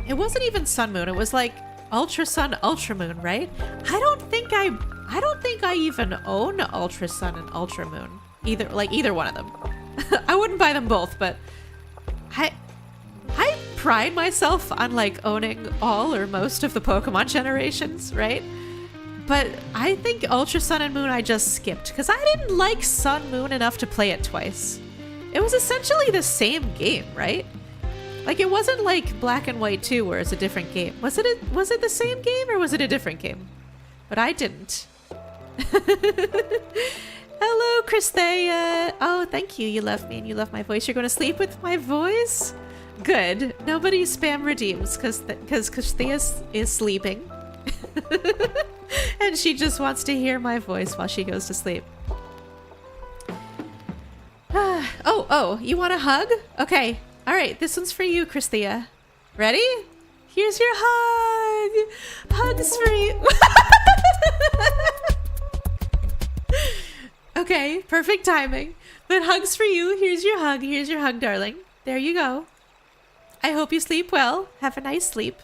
it wasn't even Sun Moon, it was like Ultra Sun, Ultra Moon, right? I don't think I even own Ultra Sun and Ultra Moon. Either one of them. I wouldn't buy them both, but I pride myself on like owning all or most of the Pokemon generations, right? But I think Ultra Sun and Moon I just skipped because I didn't like Sun Moon enough to play it twice. It was essentially the same game, right? Like, it wasn't like Black and White 2 where it's a different game. Was it the same game or was it a different game? But I didn't. Hello, Christhea. Oh, thank you. You love me and you love my voice. You're going to sleep with my voice? Good. Nobody spam redeems because Christhea is sleeping. And she just wants to hear my voice while she goes to sleep. Oh, you want a hug? Okay. All right, this one's for you, Christhea. Ready? Here's your hug. Hugs for you. Okay, perfect timing. But hugs for you. Here's your hug. Here's your hug, darling. There you go. I hope you sleep well. Have a nice sleep.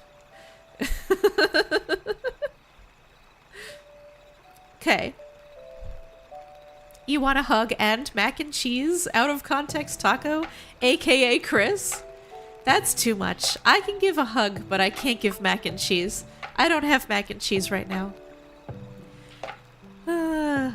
Okay. You want a hug and mac and cheese out of context taco, aka Chris? That's too much. I can give a hug, but I can't give mac and cheese. I don't have mac and cheese right now.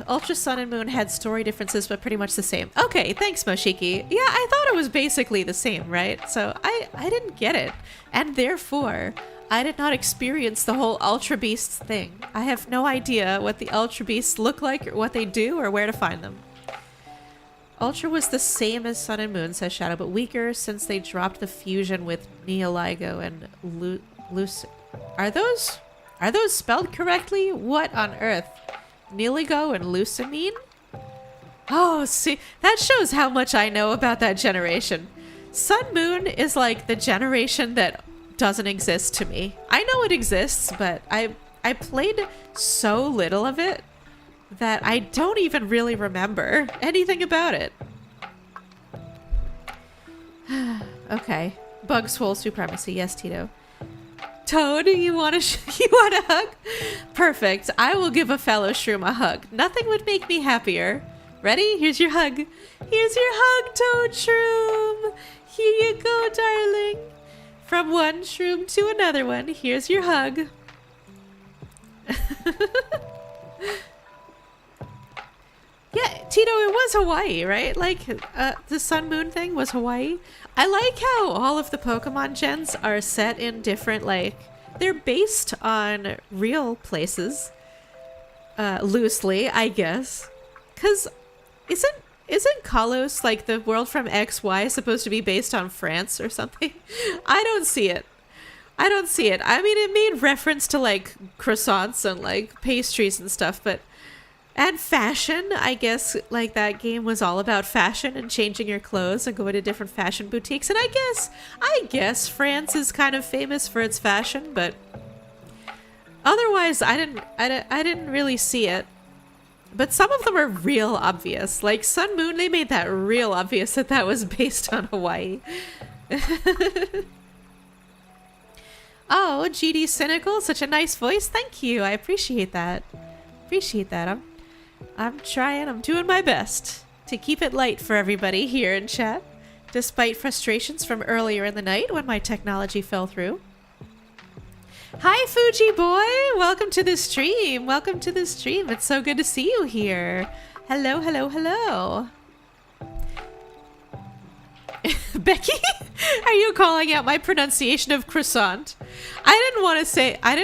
Ultra Sun and Moon had story differences, but pretty much the same. Okay, thanks, Moshiki. Yeah, I thought it was basically the same, right? So I didn't get it. And therefore, I did not experience the whole Ultra Beasts thing. I have no idea what the Ultra Beasts look like, or what they do, or where to find them. Ultra was the same as Sun and Moon, says Shadow, but weaker since they dropped the fusion with Neoligo and Luce. Are those spelled correctly? What on earth? Neoligo and Lucamine? Oh, see, that shows how much I know about that generation. Sun Moon is like the generation that doesn't exist to me. I know it exists, but I played so little of it that I don't even really remember anything about it. Okay. Bug Swole Supremacy. Yes, Tito. Toad, you want a hug? Perfect. I will give a fellow shroom a hug. Nothing would make me happier. Ready? Here's your hug. Here's your hug, Toad Shroom. Here you go, darling. From one shroom to another one. Here's your hug. Yeah, Tito, it was Hawaii, right? Like, the Sun Moon thing was Hawaii. I like how all of the Pokemon gens are set in different, like, they're based on real places. Loosely, I guess. 'Cause isn't Kalos, like, the world from XY supposed to be based on France or something? I don't see it. I don't see it. I mean, it made reference to, like, croissants and, like, pastries and stuff, but... And fashion, I guess, like, that game was all about fashion and changing your clothes and going to different fashion boutiques. And I guess France is kind of famous for its fashion, but otherwise, I didn't really see it. But some of them are real obvious. Like Sun Moon, they made that real obvious that that was based on Hawaii. Oh, GD Cynical, such a nice voice. Thank you. I appreciate that. Appreciate that. I'm trying. I'm doing my best to keep it light for everybody here in chat, despite frustrations from earlier in the night when my technology fell through. Hi, Fuji boy! Welcome to the stream! Welcome to the stream! It's so good to see you here! Hello, hello, hello! Becky? Are you calling out my pronunciation of croissant? I didn't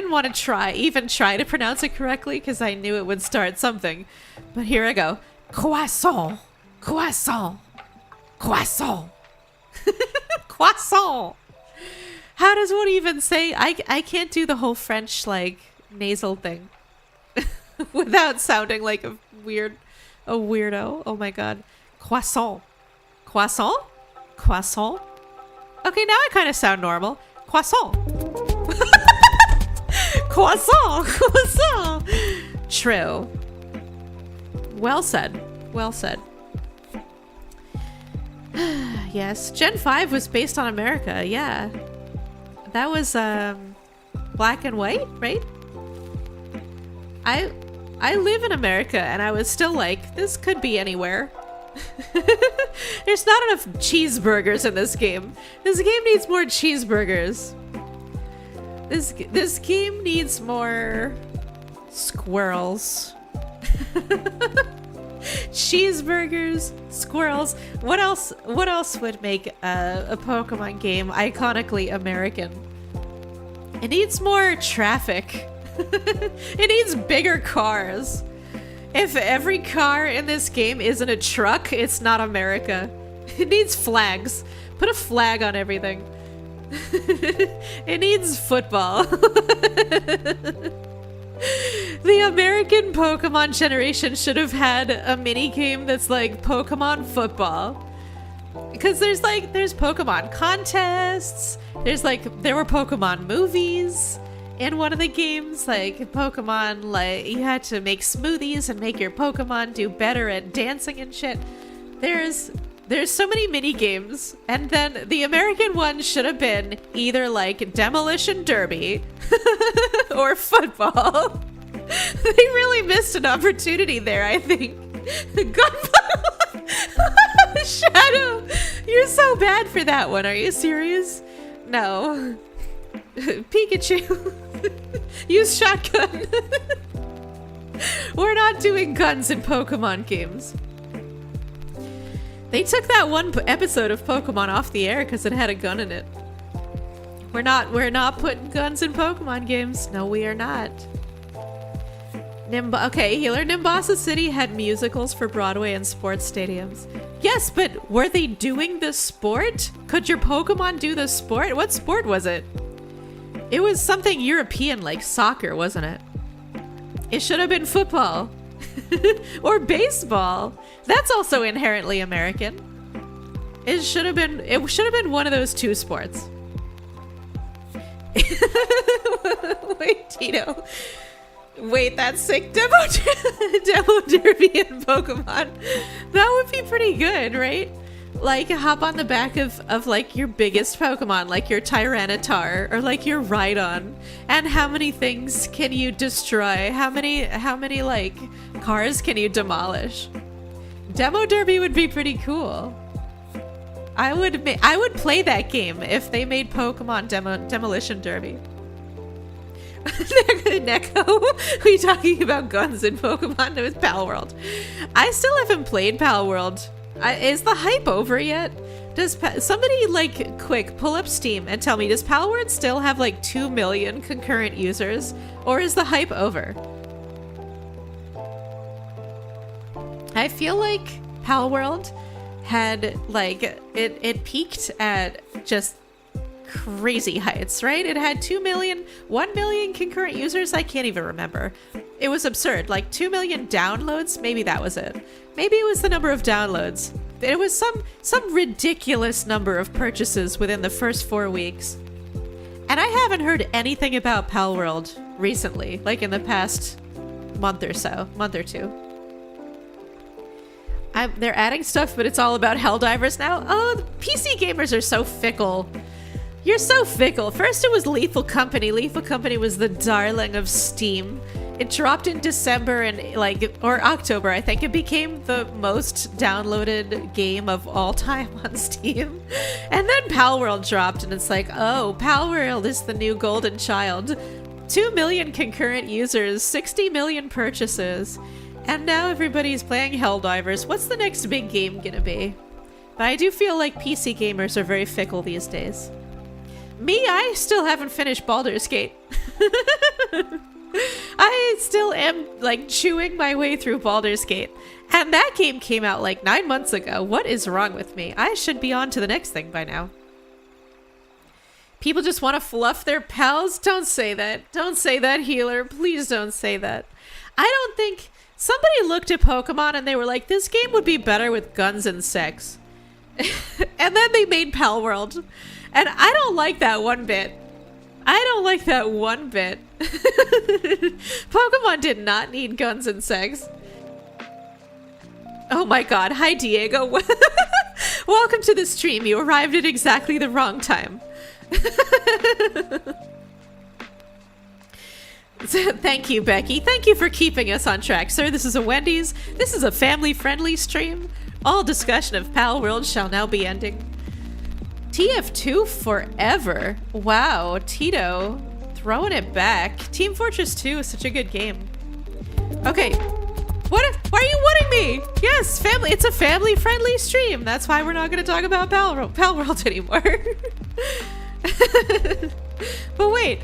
want to even try to pronounce it correctly because I knew it would start something. But here I go. Croissant! Croissant! Croissant! Croissant! How does one even say? I can't do the whole French, like, nasal thing without sounding like a weirdo. Oh my god. Croissant. Croissant? Croissant? Okay, now I kind of sound normal. Croissant. Croissant. Croissant. True. Well said. Well said. Yes, Gen 5 was based on America, yeah. That was black and white, right? I live in America and I was still like, this could be anywhere. There's not enough cheeseburgers in this game. This game needs more cheeseburgers. This game needs more squirrels. Cheeseburgers, squirrels. What else would make a Pokemon game iconically American? It needs more traffic. It needs bigger cars. If every car in this game isn't a truck, it's not America. It needs flags. Put a flag on everything. It needs football. The American Pokemon generation should have had a mini game that's like Pokemon football. Because there's Pokemon contests. There were Pokemon movies in one of the games. Like Pokemon, like you had to make smoothies and make your Pokemon do better at dancing and shit. There's so many mini games, and then the American one should have been either like Demolition Derby or football. They really missed an opportunity there, I think. Shadow, you're so bad for that one. Are you serious? No. Pikachu. Use shotgun. We're not doing guns in Pokemon games. They took that one episode of Pokemon off the air because it had a gun in it. We're not putting guns in Pokemon games. No, we are not. Okay, Healer, Nimbasa City had musicals for Broadway and sports stadiums. Yes, but were they doing the sport? Could your Pokemon do the sport? What sport was it? It was something European, like soccer, wasn't it? It should have been football. Or baseball. That's also inherently American. It should have been one of those two sports. Wait, Tito. Wait, that's sick. Demo derby in Pokemon. That would be pretty good, right? Like, hop on the back of like your biggest Pokemon, like your Tyranitar or like your Rhydon, and how many things can you destroy? How many like cars can you demolish? Demo derby would be pretty cool. I would play that game if they made Pokemon demolition derby. Neko, we talking about guns in Pokemon with Pal World. I still haven't played Pal World. Is the hype over yet? Does somebody, like, quick, pull up Steam and tell me, does Pal World still have like 2 million concurrent users? Or is the hype over? I feel like Pal World had, like, it peaked at just crazy heights, right? It had 1 million concurrent users. I can't even remember. It was absurd. Like 2 million downloads. Maybe that was it. Maybe it was the number of downloads. It was some ridiculous number of purchases within the first 4 weeks. And I haven't heard anything about Pal World recently, like in the past month or two. They're adding stuff, but it's all about Helldivers now. Oh, the PC gamers are so fickle. You're so fickle. First it was Lethal Company. Lethal Company was the darling of Steam. It dropped in December or October, I think. It became the most downloaded game of all time on Steam. And then Pal World dropped, and it's like, oh, Pal World is the new golden child. 2 million concurrent users, 60 million purchases. And now everybody's playing Helldivers. What's the next big game gonna be? But I do feel like PC gamers are very fickle these days. Me, I still haven't finished Baldur's Gate. I still am, like, chewing my way through Baldur's Gate. And that game came out, like, 9 months ago. What is wrong with me? I should be on to the next thing by now. People just want to fluff their pals? Don't say that. Don't say that, Healer. Please don't say that. I don't think... Somebody looked at Pokemon and they were like, this game would be better with guns and sex. And then they made Pal World. And I don't like that one bit. I don't like that one bit. Pokemon did not need guns and sex. Oh my god. Hi, Diego. Welcome to the stream. You arrived at exactly the wrong time. Thank you, Becky. Thank you for keeping us on track, sir. This is a Wendy's. This is a family-friendly stream. All discussion of Pal World shall now be ending. TF2 forever. Wow, Tito throwing it back. Team Fortress 2 is such a good game. Okay. Why are you wanting me? Yes, family. It's a family-friendly stream. That's why we're not going to talk about Pal World anymore. But wait.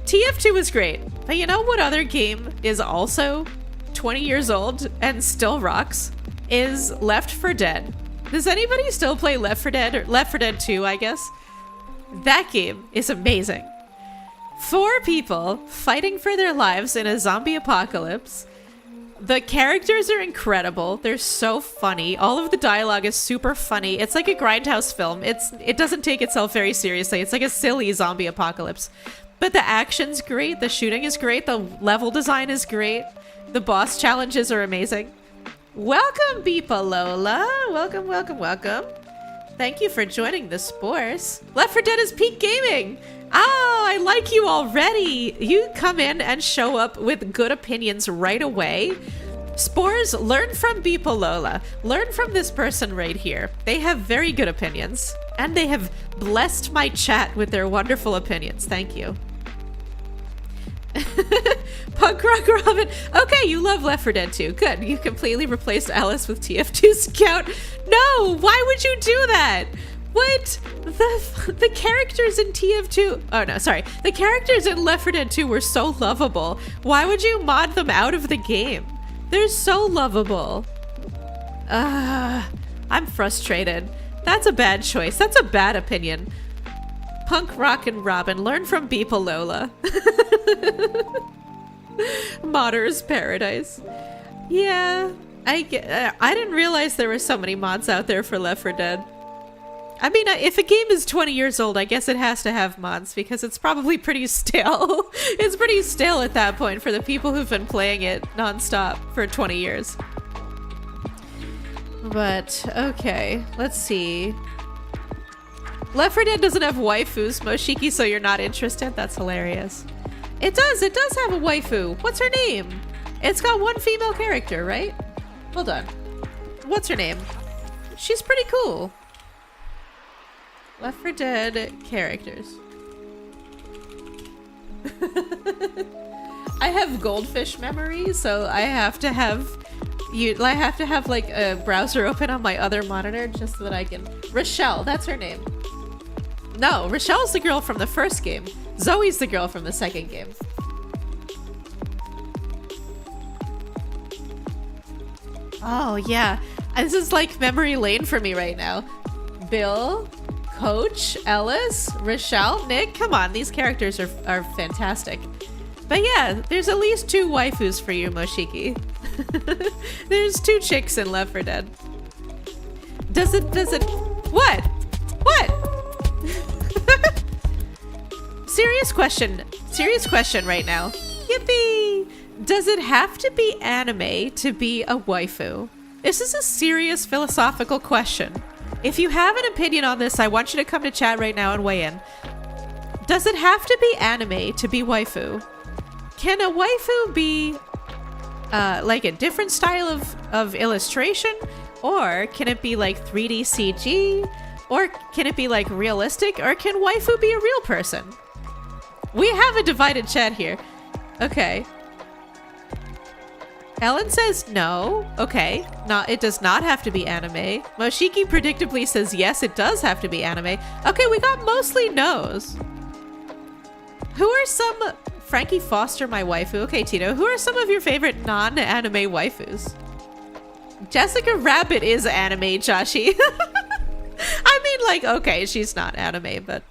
TF2 was great, but you know what other game is also 20 years old and still rocks? Is Left 4 Dead. Does anybody still play Left 4 Dead, or Left 4 Dead 2, I guess? That game is amazing. 4 people fighting for their lives in a zombie apocalypse. The characters are incredible. They're so funny. All of the dialogue is super funny. It's like a grindhouse film. It doesn't take itself very seriously. It's like a silly zombie apocalypse. But the action's great, the shooting is great, the level design is great, the boss challenges are amazing. Welcome, Beepalola! Welcome, welcome, welcome. Thank you for joining the Spores. Left 4 Dead is peak gaming! Oh, I like you already! You come in and show up with good opinions right away. Spores, learn from Beepalola. Learn from this person right here. They have very good opinions. And they have blessed my chat with their wonderful opinions. Thank you. Punk Rock Robin. Okay, you love Left 4 Dead 2. Good. You completely replaced Alice with TF2's Scout. No! Why would you do that? What? The characters in TF2... Oh, no, sorry. The characters in Left 4 Dead 2 were so lovable. Why would you mod them out of the game? They're so lovable. I'm frustrated. That's a bad choice. That's a bad opinion. Punk Rock and Robin. Learn from Beepa Lola. Modder's Paradise. Yeah. I didn't realize there were so many mods out there for Left 4 Dead. I mean, if a game is 20 years old, I guess it has to have mods because it's probably pretty stale. It's pretty stale at that point for the people who've been playing it nonstop for 20 years. But, okay, let's see. Left 4 Dead doesn't have waifus, Moshiki, so you're not interested? That's hilarious. It does have a waifu. What's her name? It's got one female character, right? Hold on. What's her name? She's pretty cool. Left 4 Dead characters. I have goldfish memory, so I have to have like a browser open on my other monitor just so that I can... Rochelle, that's her name. No, Rochelle's the girl from the first game. Zoe's the girl from the second game. Oh, yeah. This is like memory lane for me right now. Bill, Coach, Ellis, Rochelle, Nick. Come on, these characters are fantastic. But yeah, there's at least 2 waifus for you, Moshiki. There's 2 chicks in Left 4 Dead. Does it, what? Serious question right now. Yippee! Does it have to be anime to be a waifu? This is a serious philosophical question. If you have an opinion on this, I want you to come to chat right now and weigh in. Does it have to be anime to be waifu? Can a waifu be like a different style of illustration? Or can it be like 3D CG? Or can it be like realistic? Or can waifu be a real person? We have a divided chat here. Okay. Ellen says no. Okay. It does not have to be anime. Moshiki predictably says yes, it does have to be anime. Okay, we got mostly no's. Who are some... Frankie Foster, my waifu. Okay, Tito. Who are some of your favorite non-anime waifus? Jessica Rabbit is anime, Joshi. I mean, like, okay, she's not anime, but...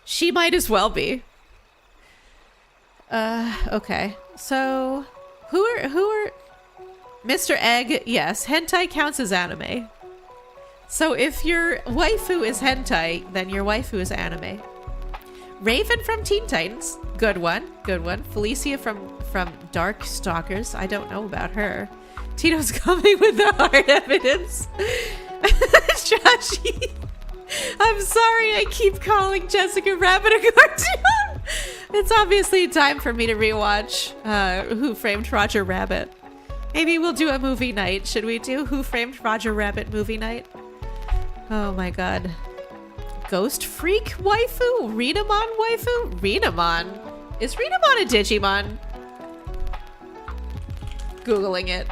she might as well be. Okay. So... Who are... Mr. Egg, yes, hentai counts as anime. So if your waifu is hentai, then your waifu is anime. Raven from Teen Titans, good one. Felicia from Dark Stalkers, I don't know about her. Tito's coming with the hard evidence. Joshi, I'm sorry I keep calling Jessica Rabbit a cartoon. It's obviously time for me to rewatch Who Framed Roger Rabbit. Maybe we'll do a movie night. Should we do Who Framed Roger Rabbit movie night? Oh my god. Ghost Freak waifu? Renamon waifu? Renamon? Is Renamon a Digimon? Googling it.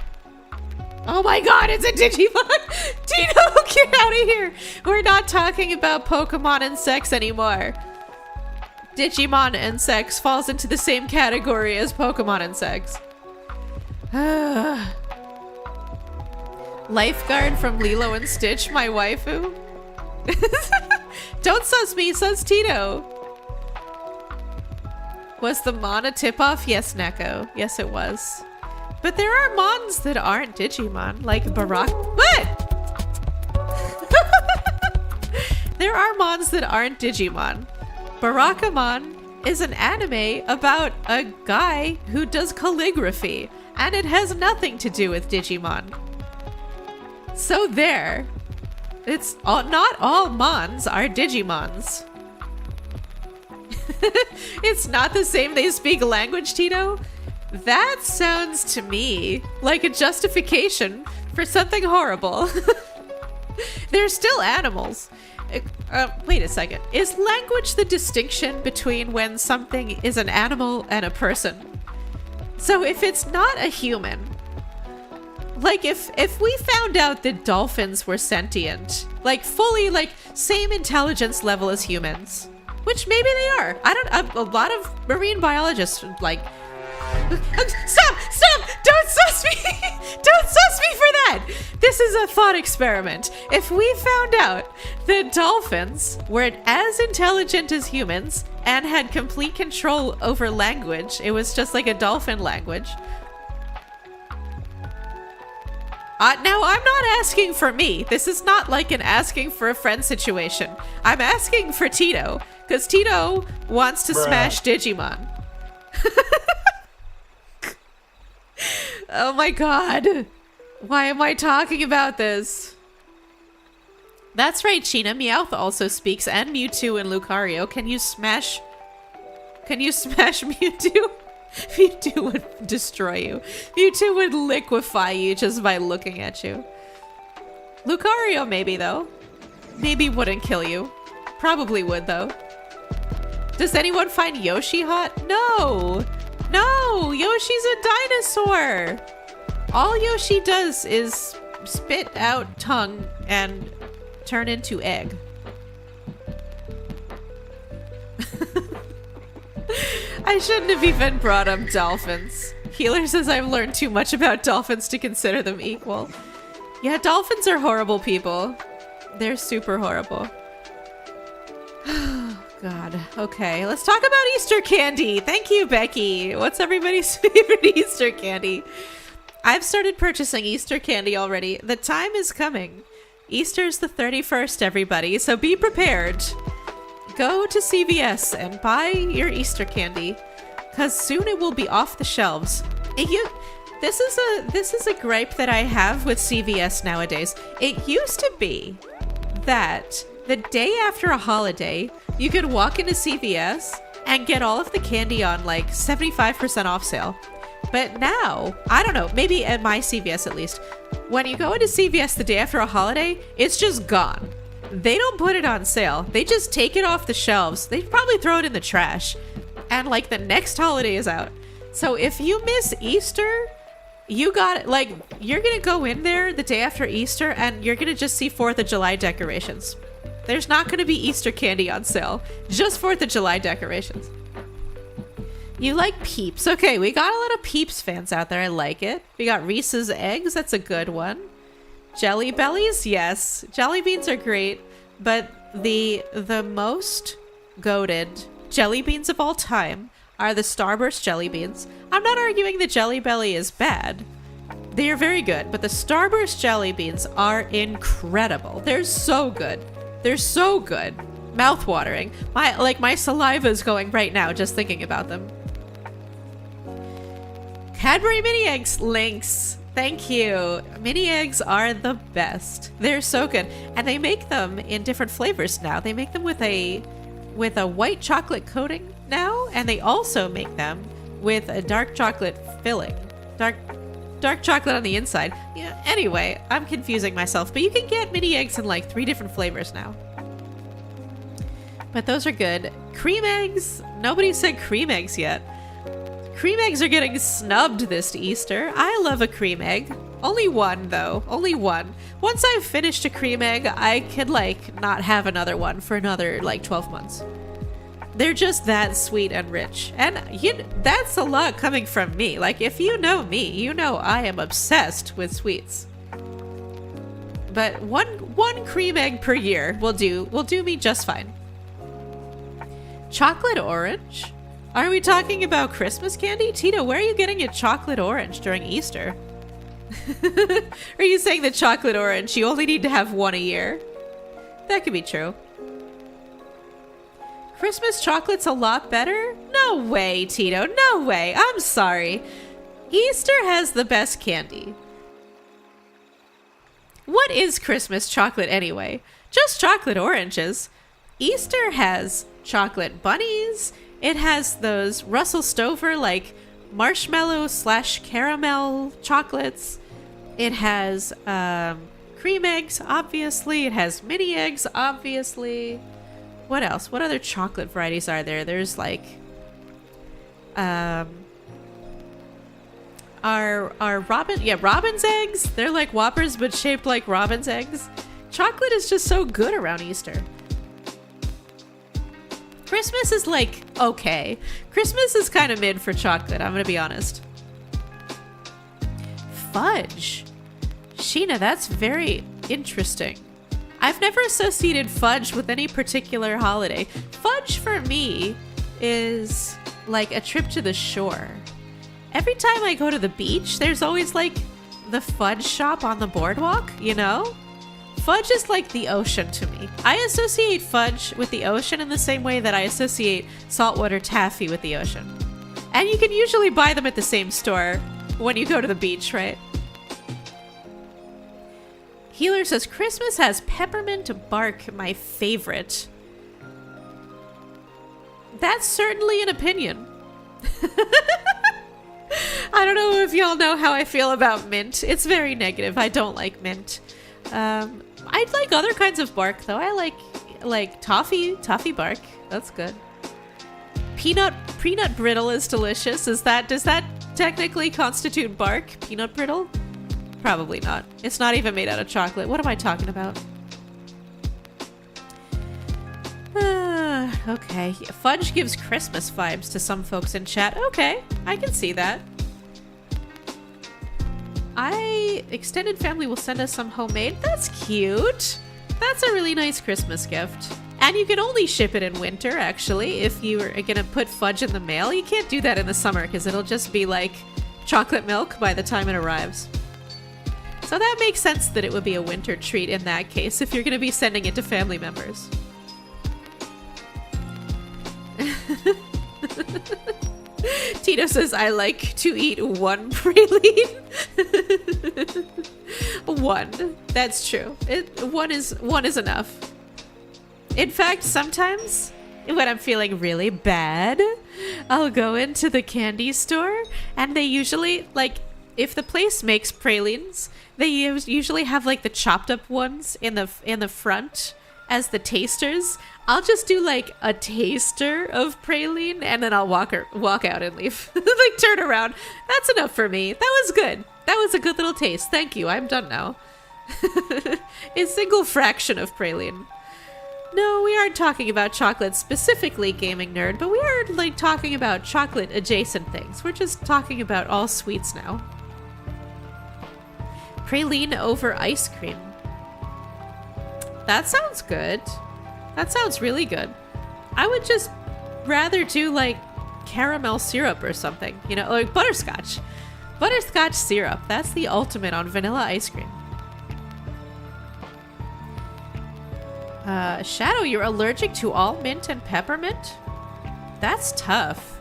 Oh my god, it's a Digimon! Tino, get out of here! We're not talking about Pokemon and sex anymore. Digimon and sex falls into the same category as Pokemon and sex. Lifeguard from Lilo and Stitch, my waifu? Don't sus me, sus Tito. Was the Mon a tip-off? Yes, Neko. Yes, it was. But there are Mons that aren't Digimon, like Barak. What? There are Mons that aren't Digimon. Barakamon is an anime about a guy who does calligraphy, and it has nothing to do with Digimon. So there. It's all, not all Mons are Digimons. It's not the same they speak language, Tito? That sounds to me like a justification for something horrible. They're still animals. Wait a second. Is language the distinction between when something is an animal and a person? So if it's not a human, like if we found out that dolphins were sentient, like fully like same intelligence level as humans, which maybe they are. A lot of marine biologists like Stop! Don't sus me! Don't sus me for that! This is a thought experiment. If we found out that dolphins were as intelligent as humans and had complete control over language, it was just like a dolphin language. Now, I'm not asking for me. This is not like an asking for a friend situation. I'm asking for Tito, because Tito wants to smash Digimon. Oh my god. Why am I talking about this? That's right, Sheena. Meowth also speaks, and Mewtwo and Lucario. Can you smash Mewtwo? Mewtwo would destroy you. Mewtwo would liquefy you just by looking at you. Lucario maybe, though. Maybe wouldn't kill you. Probably would, though. Does anyone find Yoshi hot? No! No! Yoshi's a dinosaur! All Yoshi does is spit out tongue and turn into egg. I shouldn't have even brought up dolphins. Healer says I've learned too much about dolphins to consider them equal. Yeah, dolphins are horrible people. They're super horrible. God. Okay, let's talk about Easter candy. Thank you, Becky. What's everybody's favorite Easter candy? I've started purchasing Easter candy already. The time is coming. Easter's the 31st, everybody, so be prepared. Go to CVS and buy your Easter candy, because soon it will be off the shelves. This is a gripe that I have with CVS nowadays. It used to be that the day after a holiday, you could walk into CVS and get all of the candy on like 75% off sale. But now, I don't know, maybe at my CVS at least, when you go into CVS the day after a holiday, it's just gone. They don't put it on sale. They just take it off the shelves. They probably throw it in the trash. And like the next holiday is out. So if you miss Easter, you got like, you're gonna go in there the day after Easter and you're gonna just see 4th of July decorations. There's not gonna be Easter candy on sale. Just 4th of July decorations. You like Peeps. Okay, we got a lot of Peeps fans out there. I like it. We got Reese's Eggs. That's a good one. Jelly Bellies? Yes. Jelly beans are great. But the most goated jelly beans of all time are the Starburst jelly beans. I'm not arguing that Jelly Belly is bad. They are very good. But the Starburst jelly beans are incredible. They're so good. They're so good. Mouth-watering. My saliva is going right now just thinking about them. Cadbury mini eggs, Lynx. Thank you. Mini eggs are the best. They're so good. And they make them in different flavors now. They make them with a white chocolate coating now, and they also make them with a dark chocolate filling. Dark chocolate on the inside. Yeah, anyway, I'm confusing myself, but you can get mini eggs in like 3 different flavors now. But those are good. Cream eggs? Nobody said cream eggs yet. Cream eggs are getting snubbed this Easter. I love a cream egg. Only one, though. Only one. Once I've finished a cream egg, I could, like, not have another one for another, like, 12 months. They're just that sweet and rich. And that's a lot coming from me. Like, if you know me, you know I am obsessed with sweets. But one cream egg per year will do me just fine. Chocolate orange? Are we talking about Christmas candy? Tito, where are you getting your chocolate orange during Easter? Are you saying that chocolate orange, you only need to have one a year? That could be true. Christmas chocolate's a lot better? No way, Tito. No way. I'm sorry. Easter has the best candy. What is Christmas chocolate anyway? Just chocolate oranges. Easter has chocolate bunnies. It has those Russell Stover, like, marshmallow / caramel chocolates. It has cream eggs, obviously. It has mini eggs, obviously. What else? What other chocolate varieties are there? There's like robin's eggs. They're like Whoppers but shaped like robin's eggs. Chocolate is just so good around Easter. Christmas is like okay. Christmas is kind of mid for chocolate, I'm gonna be honest. Fudge. Sheena, that's very interesting. I've never associated fudge with any particular holiday. Fudge for me is like a trip to the shore. Every time I go to the beach, there's always like the fudge shop on the boardwalk, you know? Fudge is like the ocean to me. I associate fudge with the ocean in the same way that I associate saltwater taffy with the ocean. And you can usually buy them at the same store when you go to the beach, right? Healer says, Christmas has peppermint bark, my favorite. That's certainly an opinion. I don't know if y'all know how I feel about mint. It's very negative. I don't like mint. I like other kinds of bark, though. I like toffee bark. That's good. Peanut brittle is delicious. Does that technically constitute bark? Peanut brittle? Probably not. It's not even made out of chocolate. What am I talking about? Okay. Fudge gives Christmas vibes to some folks in chat. Okay, I can see that. Extended family will send us some homemade. That's cute. That's a really nice Christmas gift. And you can only ship it in winter, actually, if you are gonna put fudge in the mail. You can't do that in the summer because it'll just be like chocolate milk by the time it arrives. So that makes sense that it would be a winter treat in that case if you're gonna be sending it to family members. Tito says, I like to eat one praline. One. That's true. One is enough. In fact, sometimes when I'm feeling really bad, I'll go into the candy store and they usually, like, if the place makes pralines, they usually have like the chopped up ones in the front as the tasters. I'll just do like a taster of praline and then I'll walk out and leave. Like turn around. That's enough for me. That was good. That was a good little taste. Thank you. I'm done now. A single fraction of praline. No, we aren't talking about chocolate specifically, gaming nerd, but we are like talking about chocolate adjacent things. We're just talking about all sweets now. Praline over ice cream. That sounds good. That sounds really good. I would just rather do like caramel syrup or something, you know, like butterscotch. Butterscotch syrup. That's the ultimate on vanilla ice cream. Shadow, you're allergic to all mint and peppermint? That's tough.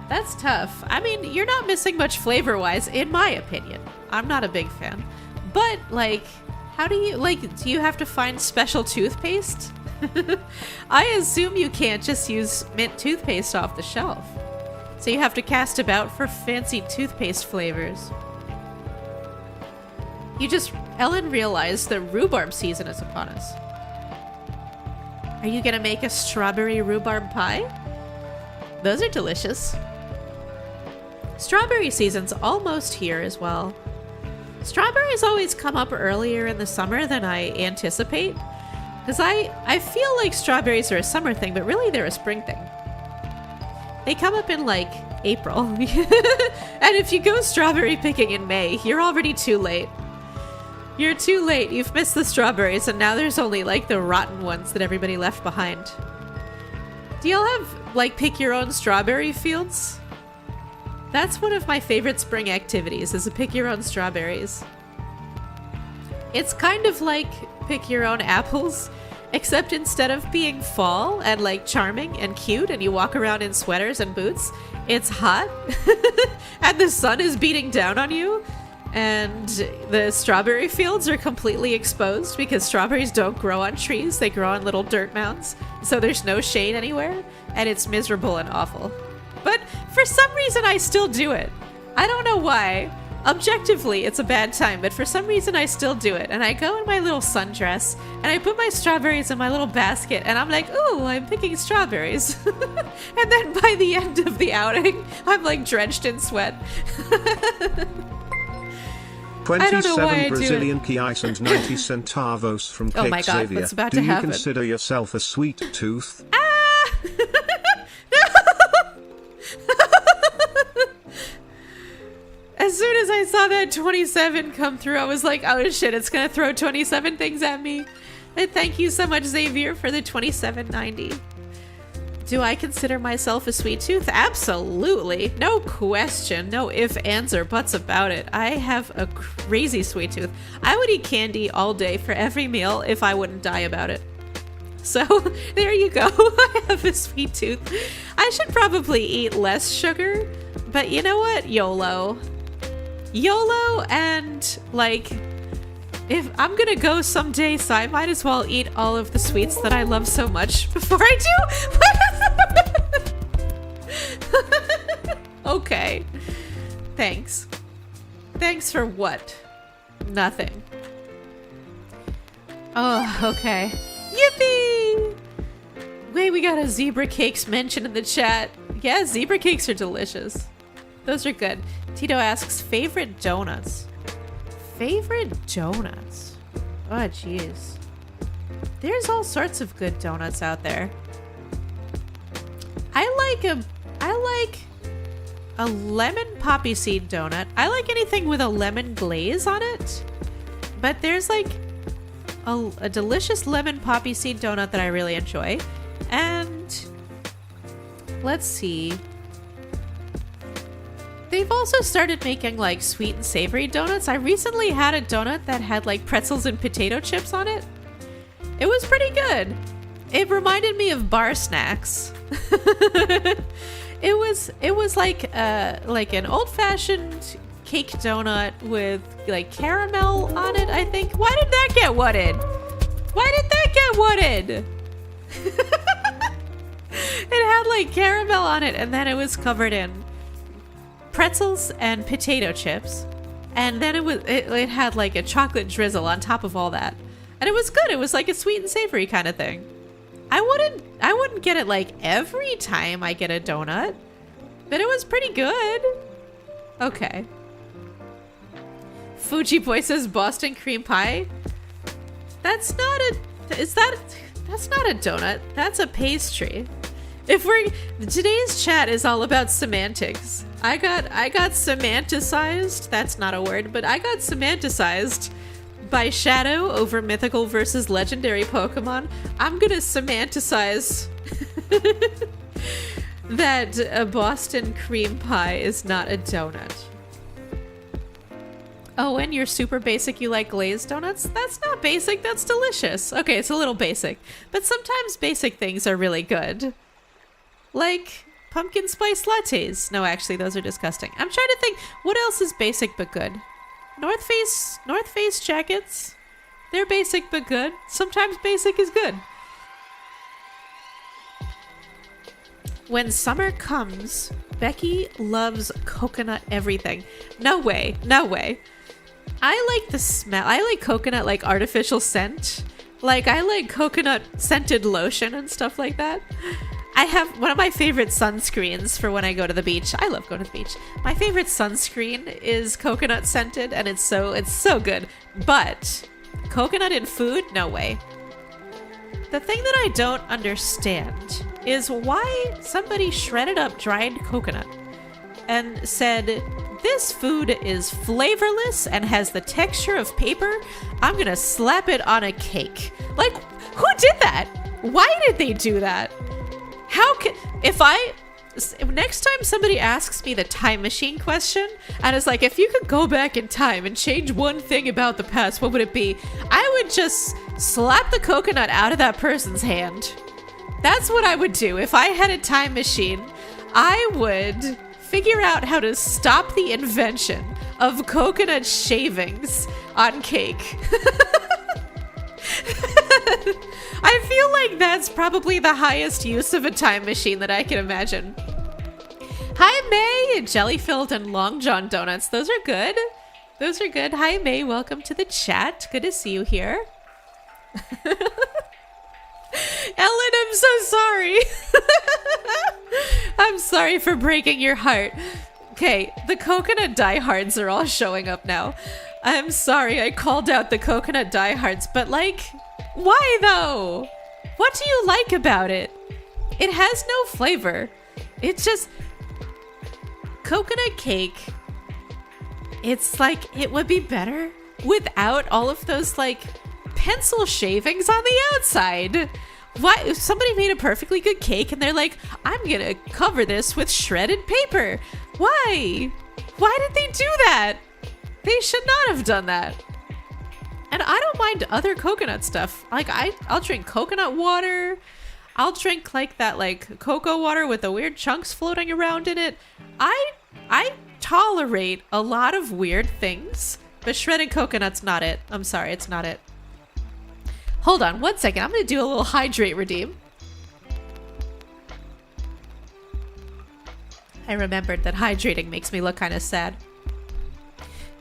That's tough. I mean, you're not missing much flavor-wise, in my opinion. I'm not a big fan. But, like, how do you have to find special toothpaste? I assume you can't just use mint toothpaste off the shelf. So you have to cast about for fancy toothpaste flavors. Ellen realized that rhubarb season is upon us. Are you gonna make a strawberry rhubarb pie? Those are delicious. Strawberry season's almost here as well. Strawberries always come up earlier in the summer than I anticipate. Because I feel like strawberries are a summer thing, but really they're a spring thing. They come up in like April. And if you go strawberry picking in May, you're already too late. You're too late. You've missed the strawberries and now there's only like the rotten ones that everybody left behind. Do y'all have like pick your own strawberry fields? That's one of my favorite spring activities, is to pick your own strawberries. It's kind of like pick your own apples, except instead of being fall and like charming and cute and you walk around in sweaters and boots, it's hot and the sun is beating down on you and the strawberry fields are completely exposed because strawberries don't grow on trees, they grow on little dirt mounds, so there's no shade anywhere and it's miserable and awful. But for some reason I still do it. I don't know why. Objectively, it's a bad time, but for some reason I still do it. And I go in my little sundress, and I put my strawberries in my little basket, and I'm like, ooh, I'm picking strawberries. And then by the end of the outing, I'm like drenched in sweat. 27 Brazilian reais and 90 centavos from Cape Oh my God, Xavier. what's about Do to you happen? consider yourself a sweet tooth? As soon as I saw that 27 come through, I was like, oh shit, it's gonna throw 27 things at me. And thank you so much, Xavier, for the 27.90. Do I consider myself a sweet tooth? Absolutely. No question. No ifs, ands, or buts about it. I have a crazy sweet tooth. I would eat candy all day for every meal if I wouldn't die about it. So, there you go. I have a sweet tooth. I should probably eat less sugar, but you know what? YOLO. YOLO, and like, if I'm gonna go someday, so I might as well eat all of the sweets that I love so much before I do. Okay. Thanks. Thanks for what? Nothing. Oh, okay. Yippee! Wait, we got a zebra cakes mention in the chat. Yeah, zebra cakes are delicious. Those are good. Tito asks, favorite donuts? Favorite donuts? Oh, jeez. There's all sorts of good donuts out there. I like a lemon poppy seed donut. I like anything with a lemon glaze on it. But there's like a delicious lemon poppy seed donut that I really enjoy. And let's see. They've also started making like sweet and savory donuts. I recently had a donut that had like pretzels and potato chips on it. It was pretty good. It reminded me of bar snacks. It was like an old-fashioned cake donut with like caramel on it, I think. Why did that get wooded? Why did that get wooded? It had like caramel on it, and then it was covered in pretzels and potato chips, and then it had like a chocolate drizzle on top of all that, and it was good. It was like a sweet and savory kind of thing. I wouldn't get it like every time I get a donut, but it was pretty good. Okay. Fuji Boy says Boston cream pie. That's not a donut. That's a pastry. Today's chat is all about semantics. I got semanticized. That's not a word, but I got semanticized by Shadow over mythical versus legendary Pokemon. I'm gonna semanticize that a Boston cream pie is not a donut. Oh, and you're super basic, you like glazed donuts? That's not basic, that's delicious. Okay, it's a little basic, but sometimes basic things are really good. Like pumpkin spice lattes. No, actually, those are disgusting. I'm trying to think, what else is basic but good? North Face jackets. They're basic but good. Sometimes basic is good. When summer comes, Becky loves coconut everything. No way, no way. I like the smell. I like coconut like artificial scent. Like I like coconut scented lotion and stuff like that. I have one of my favorite sunscreens for when I go to the beach. I love going to the beach. My favorite sunscreen is coconut scented, and it's so good. But coconut in food? No way. The thing that I don't understand is why somebody shredded up dried coconut and said, this food is flavorless and has the texture of paper. I'm gonna slap it on a cake. Like, who did that? Why did they do that? Next time somebody asks me the time machine question and is like, if you could go back in time and change one thing about the past, what would it be? I would just slap the coconut out of that person's hand. That's what I would do. If I had a time machine, I would figure out how to stop the invention of coconut shavings on cake. I feel like that's probably the highest use of a time machine that I can imagine. Hi, May! Jelly-filled and Long John donuts. Those are good. Those are good. Hi, May. Welcome to the chat. Good to see you here. Ellen, I'm so sorry. I'm sorry for breaking your heart. Okay, the coconut diehards are all showing up now. I'm sorry I called out the coconut diehards, but like, why though? What do you like about it? It has no flavor. It's just coconut cake. It's like, it would be better without all of those like pencil shavings on the outside. Why? If somebody made a perfectly good cake and they're like, I'm gonna cover this with shredded paper. Why? Why did they do that? They should not have done that. And I don't mind other coconut stuff. Like I'll drink coconut water. I'll drink like that like cocoa water with the weird chunks floating around in it. I tolerate a lot of weird things, but shredded coconut's not it. I'm sorry, it's not it. Hold on 1 second. I'm gonna do a little hydrate redeem. I remembered that hydrating makes me look kind of sad.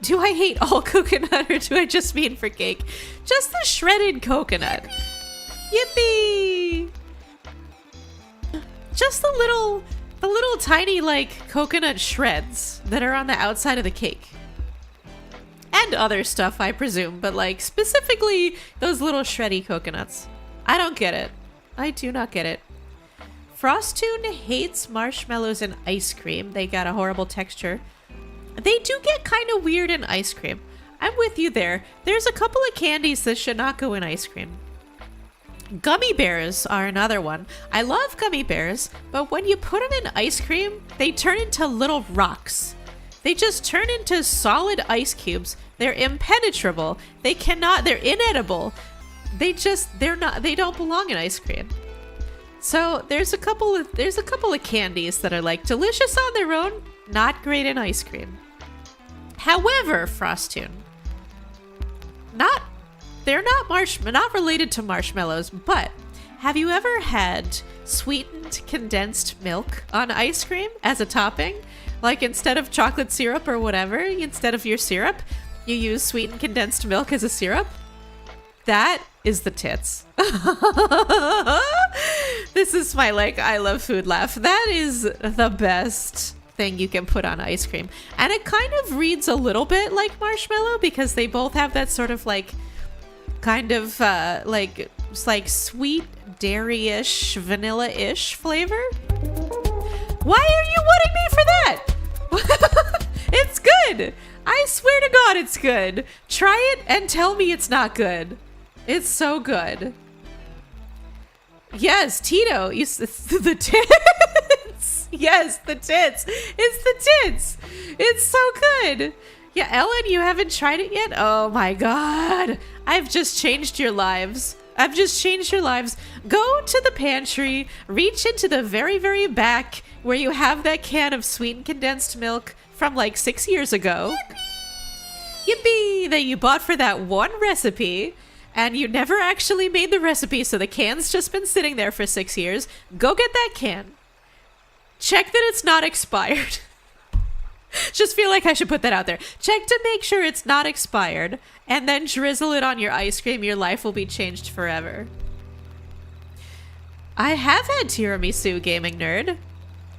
Do I hate all coconut or do I just mean for cake? Just the shredded coconut. Yippee! Just the little tiny like coconut shreds that are on the outside of the cake. And other stuff, I presume, but like specifically those little shreddy coconuts. I don't get it. I do not get it. Frosttoon hates marshmallows and ice cream. They got a horrible texture. They do get kind of weird in ice cream. I'm with you there. There's a couple of candies that should not go in ice cream. Gummy bears are another one. I love gummy bears, but when you put them in ice cream, they turn into little rocks. They just turn into solid ice cubes. They're impenetrable. They're inedible. They don't belong in ice cream. So there's a couple of candies that are like delicious on their own, not great in ice cream. However, Frosttoon, they're not related to marshmallows, but have you ever had sweetened condensed milk on ice cream as a topping? Like instead of chocolate syrup or whatever, instead of your syrup, you use sweetened condensed milk as a syrup? That is the tits. This is my like I love food laugh. That is the best thing you can put on ice cream. And it kind of reads a little bit like marshmallow because they both have that sort of like kind of like sweet dairy-ish, vanilla-ish flavor. Why are you wanting me for that? It's good. I swear to God it's good. Try it and tell me it's not good. It's so good. Yes, Tito. It's the tits. Yes, the tits. It's the tits. It's so good. Yeah, Ellen, you haven't tried it yet? Oh my God. I've just changed your lives. I've just changed your lives. Go to the pantry, reach into the very, very back where you have that can of sweetened condensed milk from like 6 years ago. Yippee! That you bought for that one recipe, and you never actually made the recipe, so the can's just been sitting there for 6 years. Go get that can. Check that it's not expired. Just feel like I should put that out there. Check to make sure it's not expired, and then drizzle it on your ice cream. Your life will be changed forever. I have had tiramisu, gaming nerd.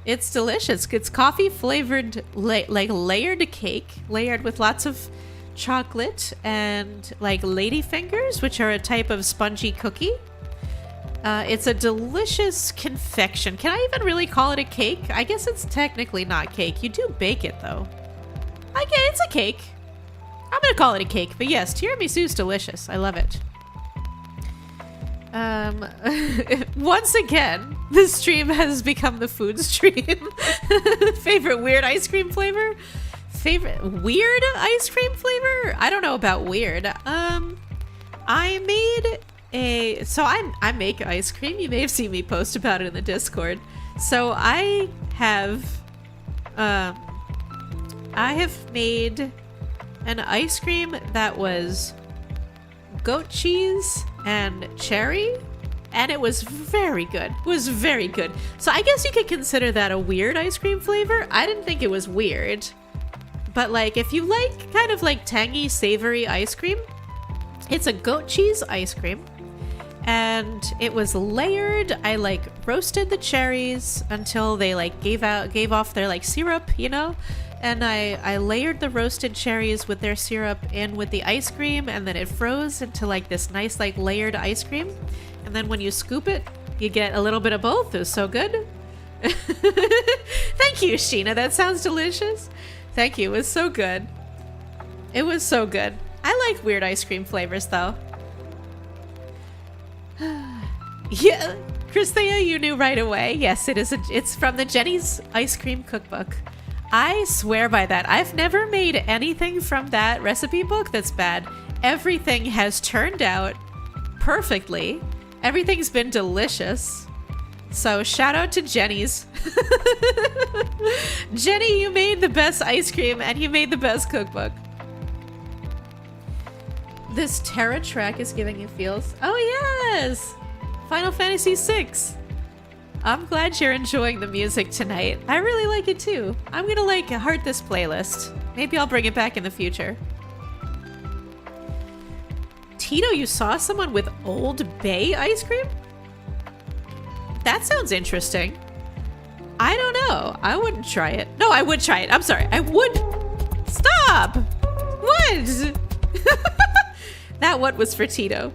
It's delicious. It's coffee flavored, like layered cake, layered with lots of chocolate and like ladyfingers, which are a type of spongy cookie. It's a delicious confection. Can I even really call it a cake? I guess it's technically not cake. You do bake it though. Okay, it's a cake. I'm gonna call it a cake, but yes, tiramisu is delicious. I love it. Once again, this stream has become the food stream. Favorite weird ice cream flavor? Favorite weird ice cream flavor? I don't know about weird. I made I make ice cream. You may have seen me post about it in the Discord. So I have made an ice cream that was goat cheese and cherry and it was very good. It was very good. So I guess you could consider that a weird ice cream flavor. I didn't think it was weird. But like, if you like kind of like tangy, savory ice cream, it's a goat cheese ice cream. And it was layered. I like roasted the cherries until they like gave off their like syrup, you know? And I layered the roasted cherries with their syrup in with the ice cream, and then it froze into like this nice like layered ice cream. And then when you scoop it, you get a little bit of both. It was so good. Thank you, Sheena. That sounds delicious. Thank you. It was so good. It was so good. I like weird ice cream flavors though. Yeah, Christhea, you knew right away. Yes, it is. It's from the Jenny's Ice Cream Cookbook. I swear by that. I've never made anything from that recipe book that's bad. Everything has turned out perfectly. Everything's been delicious. So shout out to Jenny's. Jenny, you made the best ice cream and you made the best cookbook. This Terra track is giving you feels. Oh yes! Final Fantasy VI. I'm glad you're enjoying the music tonight. I really like it too. I'm gonna like heart this playlist. Maybe I'll bring it back in the future. Tito, you saw someone with Old Bay ice cream? That sounds interesting. I don't know. I wouldn't try it. No, I would try it. I'm sorry. I would. Stop! What? That what was for Tito.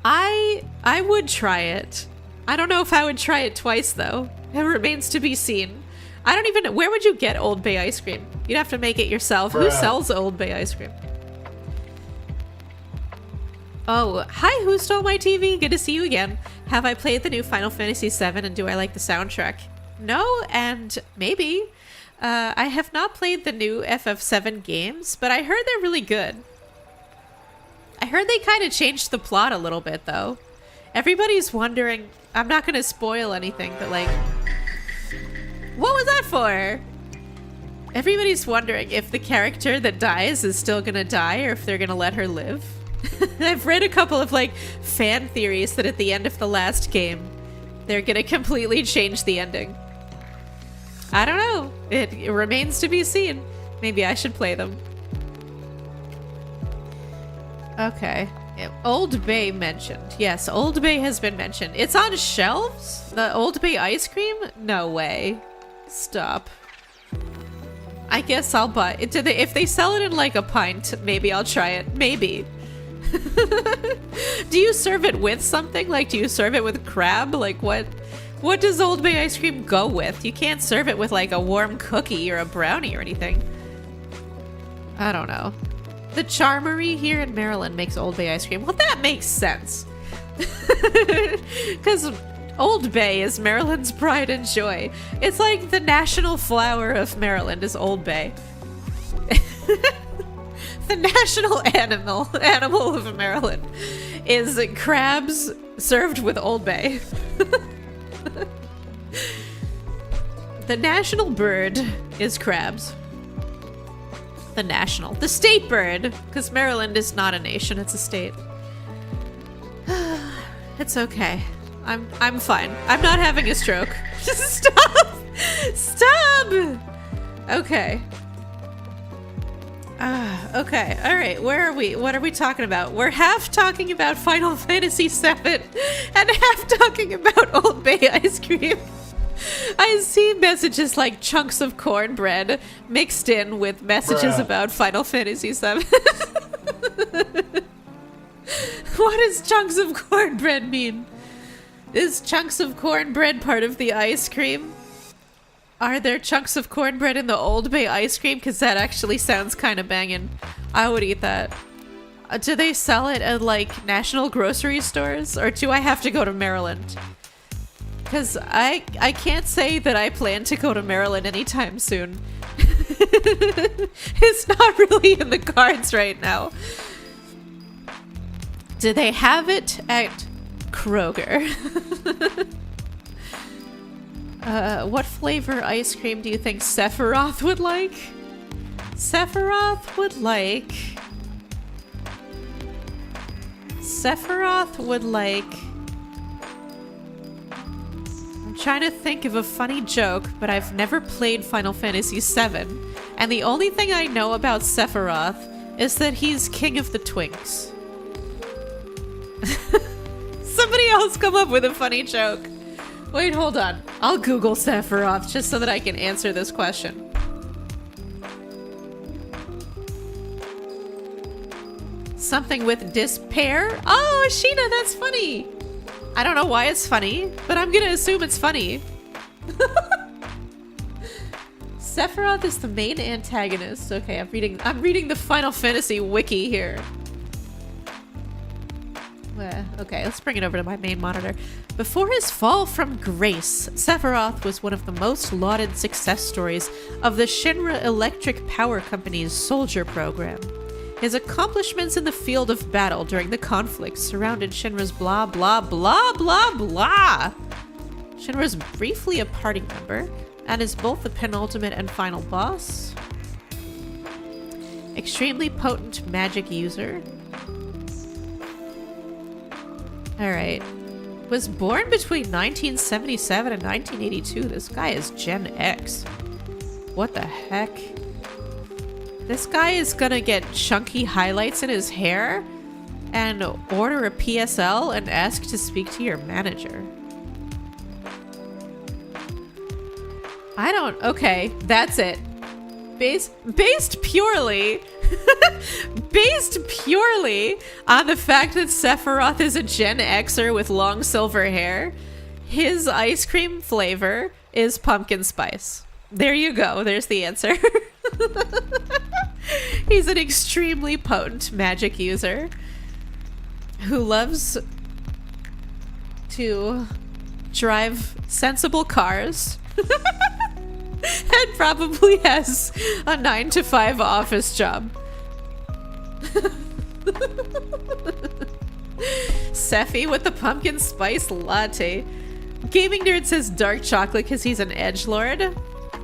I would try it. I don't know if I would try it twice, though. It remains to be seen. I don't even know. Where would you get Old Bay ice cream? You'd have to make it yourself. Bruh. Who sells Old Bay ice cream? Oh, hi, who stole my TV? Good to see you again. Have I played the new Final Fantasy VII and do I like the soundtrack? No, and maybe. I have not played the new FF7 games, but I heard they're really good. I heard they kind of changed the plot a little bit, though. Everybody's wondering... I'm not gonna spoil anything, but like... What was that for? Everybody's wondering if the character that dies is still gonna die or if they're gonna let her live. I've read a couple of like fan theories that at the end of the last game, they're gonna completely change the ending. I don't know. It remains to be seen. Maybe I should play them. Okay. Old Bay mentioned. Yes, Old Bay has been mentioned. It's on shelves? The Old Bay ice cream? No way. Stop. I guess I'll buy it. If they sell it in like a pint, maybe I'll try it. Maybe. Do you serve it with something? Like, do you serve it with crab? Like, what does Old Bay ice cream go with? You can't serve it with like a warm cookie or a brownie or anything. I don't know. The Charmery here in Maryland makes Old Bay ice cream. Well, that makes sense. Because Old Bay is Maryland's pride and joy. It's like the national flower of Maryland is Old Bay. The national animal of Maryland is crabs served with Old Bay. The national bird is crabs. The state bird, because Maryland is not a nation, it's a state. It's okay. I'm fine. I'm not having a stroke. Stop! Stop! Okay. Okay, alright, where are we? What are we talking about? We're half talking about Final Fantasy VII and half talking about Old Bay ice cream. I see messages like chunks of cornbread mixed in with messages about Final Fantasy VII. What does chunks of cornbread mean? Is chunks of cornbread part of the ice cream? Are there chunks of cornbread in the Old Bay ice cream? Because that actually sounds kind of banging. I would eat that. Do they sell it at like national grocery stores? Or do I have to go to Maryland? Because I can't say that I plan to go to Maryland anytime soon. It's not really in the cards right now. Do they have it at Kroger? What flavor ice cream do you think Sephiroth would like? Sephiroth would like I'm trying to think of a funny joke, but I've never played Final Fantasy VII, and the only thing I know about Sephiroth is that he's king of the twinks. Somebody else come up with a funny joke. Wait, hold on. I'll Google Sephiroth just so that I can answer this question. Something with despair? Oh, Sheena, that's funny. I don't know why it's funny, but I'm gonna assume it's funny. Sephiroth is the main antagonist. Okay, I'm reading the Final Fantasy wiki here. Okay, let's bring it over to my main monitor. Before his fall from grace, Sephiroth was one of the most lauded success stories of the Shinra Electric Power Company's soldier program. His accomplishments in the field of battle during the conflict surrounded Shinra's blah blah blah blah blah. Shinra's briefly a party member, and is both the penultimate and final boss. Extremely potent magic user. Alright. Was born between 1977 and 1982. This guy is Gen X. What the heck? This guy is gonna get chunky highlights in his hair and order a PSL and ask to speak to your manager. Okay, that's it. Based purely on the fact that Sephiroth is a Gen Xer with long silver hair, his ice cream flavor is pumpkin spice. There you go. There's the answer. He's an extremely potent magic user who loves to drive sensible cars and probably has a 9-to-5 office job. Sephi with the pumpkin spice latte. Gaming Nerd says dark chocolate because he's an edgelord.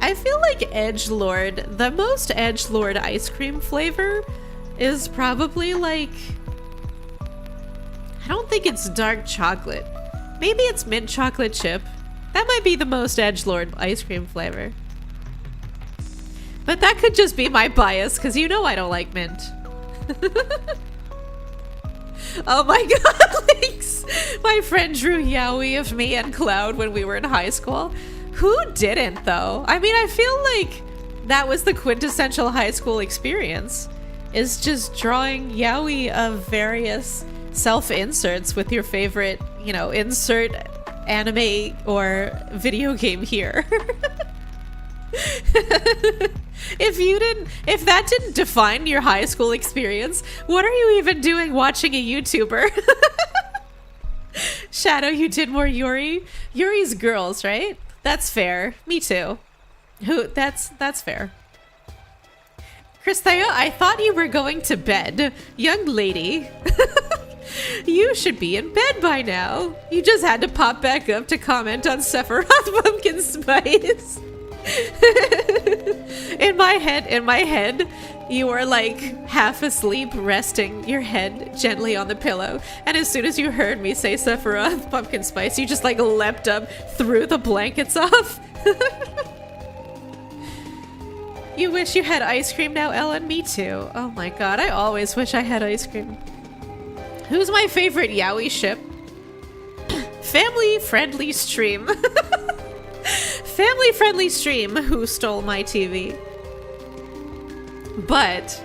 I feel like edgelord, the most edgelord ice cream flavor is probably like, I don't think it's dark chocolate. Maybe it's mint chocolate chip. That might be the most edgelord ice cream flavor. But that could just be my bias, because you know I don't like mint. Oh my god, Links! My friend drew yaoi of me and Cloud when we were in high school. Who didn't, though? I mean, I feel like that was the quintessential high school experience, is just drawing yaoi of various self-inserts with your favorite, you know, insert anime or video game here. If that didn't define your high school experience, what are you even doing watching a YouTuber? Shadow, you did more Yuri? Yuri's girls, right? That's fair. Me too. That's fair. Christhea, I thought you were going to bed. Young lady. You should be in bed by now. You just had to pop back up to comment on Sephiroth pumpkin spice. In my head, you were like half asleep, resting your head gently on the pillow. And as soon as you heard me say Sephiroth pumpkin spice, you just like leapt up, threw the blankets off. You wish you had ice cream now, Ellen? Me too. Oh my god, I always wish I had ice cream. Who's my favorite yaoi ship? Family-friendly stream. Family-friendly stream who stole my TV. But,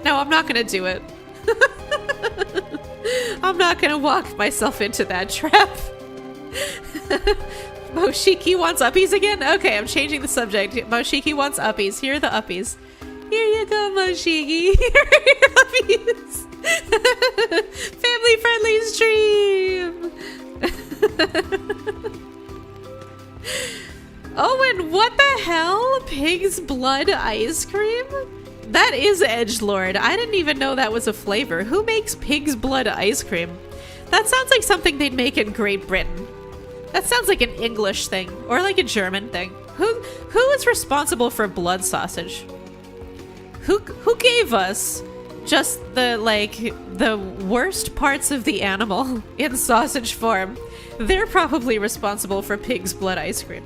no, I'm not gonna do it. I'm not gonna walk myself into that trap. Moshiki wants uppies again? Okay, I'm changing the subject. Moshiki wants uppies. Here are the uppies. Here you go, Moshiki. Here are your uppies. Family-friendly stream. Oh, and what the hell? Pig's blood ice cream? That is edgelord. I didn't even know that was a flavor. Who makes pig's blood ice cream? That sounds like something they'd make in Great Britain. That sounds like an English thing, or like a German thing. Who is responsible for blood sausage? Who gave us just the worst parts of the animal in sausage form. They're probably responsible for pig's blood ice cream.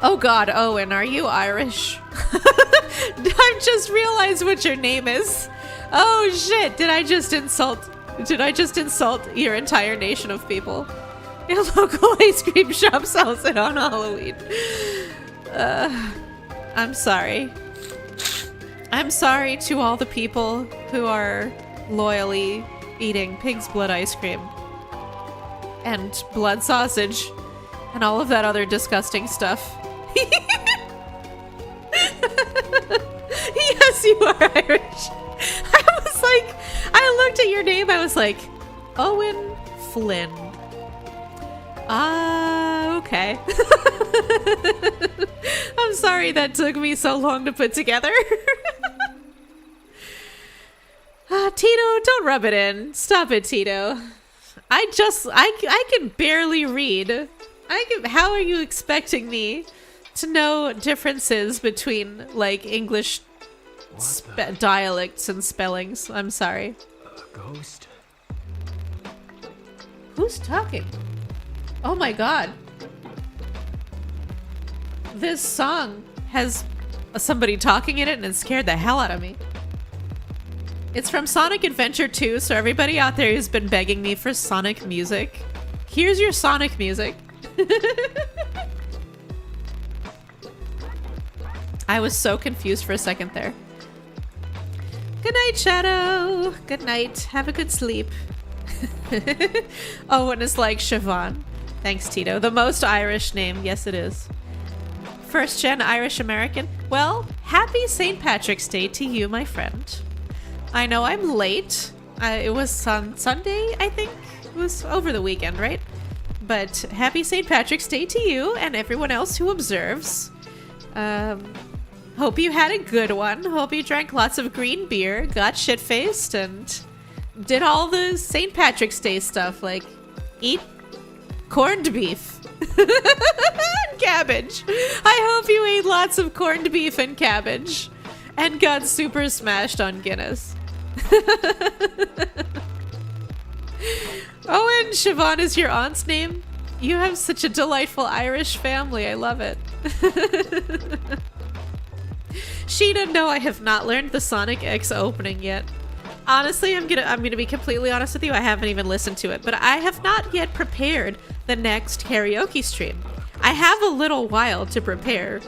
Oh god, Owen, are you Irish? I've just realized what your name is. Oh shit, did I just insult your entire nation of people? A local ice cream shop sells it on Halloween. I'm sorry. I'm sorry to all the people who are loyally eating pig's blood ice cream and blood sausage and all of that other disgusting stuff. Yes, you are Irish. I looked at your name, I was like, Owen Flynn. Okay. I'm sorry that took me so long to put together. Tito, don't rub it in. Stop it, Tito. I can barely read. How are you expecting me to know differences between, like, English dialects and spellings? I'm sorry. A ghost? Who's talking? Oh my god. This song has somebody talking in it and it scared the hell out of me. It's from Sonic Adventure 2, so everybody out there who's been begging me for Sonic music, here's your Sonic music. I was so confused for a second there. Good night, Shadow. Good night. Have a good sleep. Oh, and it's like Siobhan. Thanks, Tito. The most Irish name. Yes, it is. First gen Irish American. Well, happy St. Patrick's Day to you, my friend. I know I'm late. It was on Sunday, I think. It was over the weekend, right? But happy St. Patrick's Day to you and everyone else who observes. Hope you had a good one. Hope you drank lots of green beer, got shit-faced, and did all the St. Patrick's Day stuff, like eat corned beef and cabbage. I hope you ate lots of corned beef and cabbage and got super smashed on Guinness. Oh, and Siobhan is your aunt's name? You have such a delightful Irish family. I love it. Sheena, no, I have not learned the Sonic X opening yet. Honestly, I'm gonna be completely honest with you. I haven't even listened to it, but I have not yet prepared the next karaoke stream. I have a little while to prepare.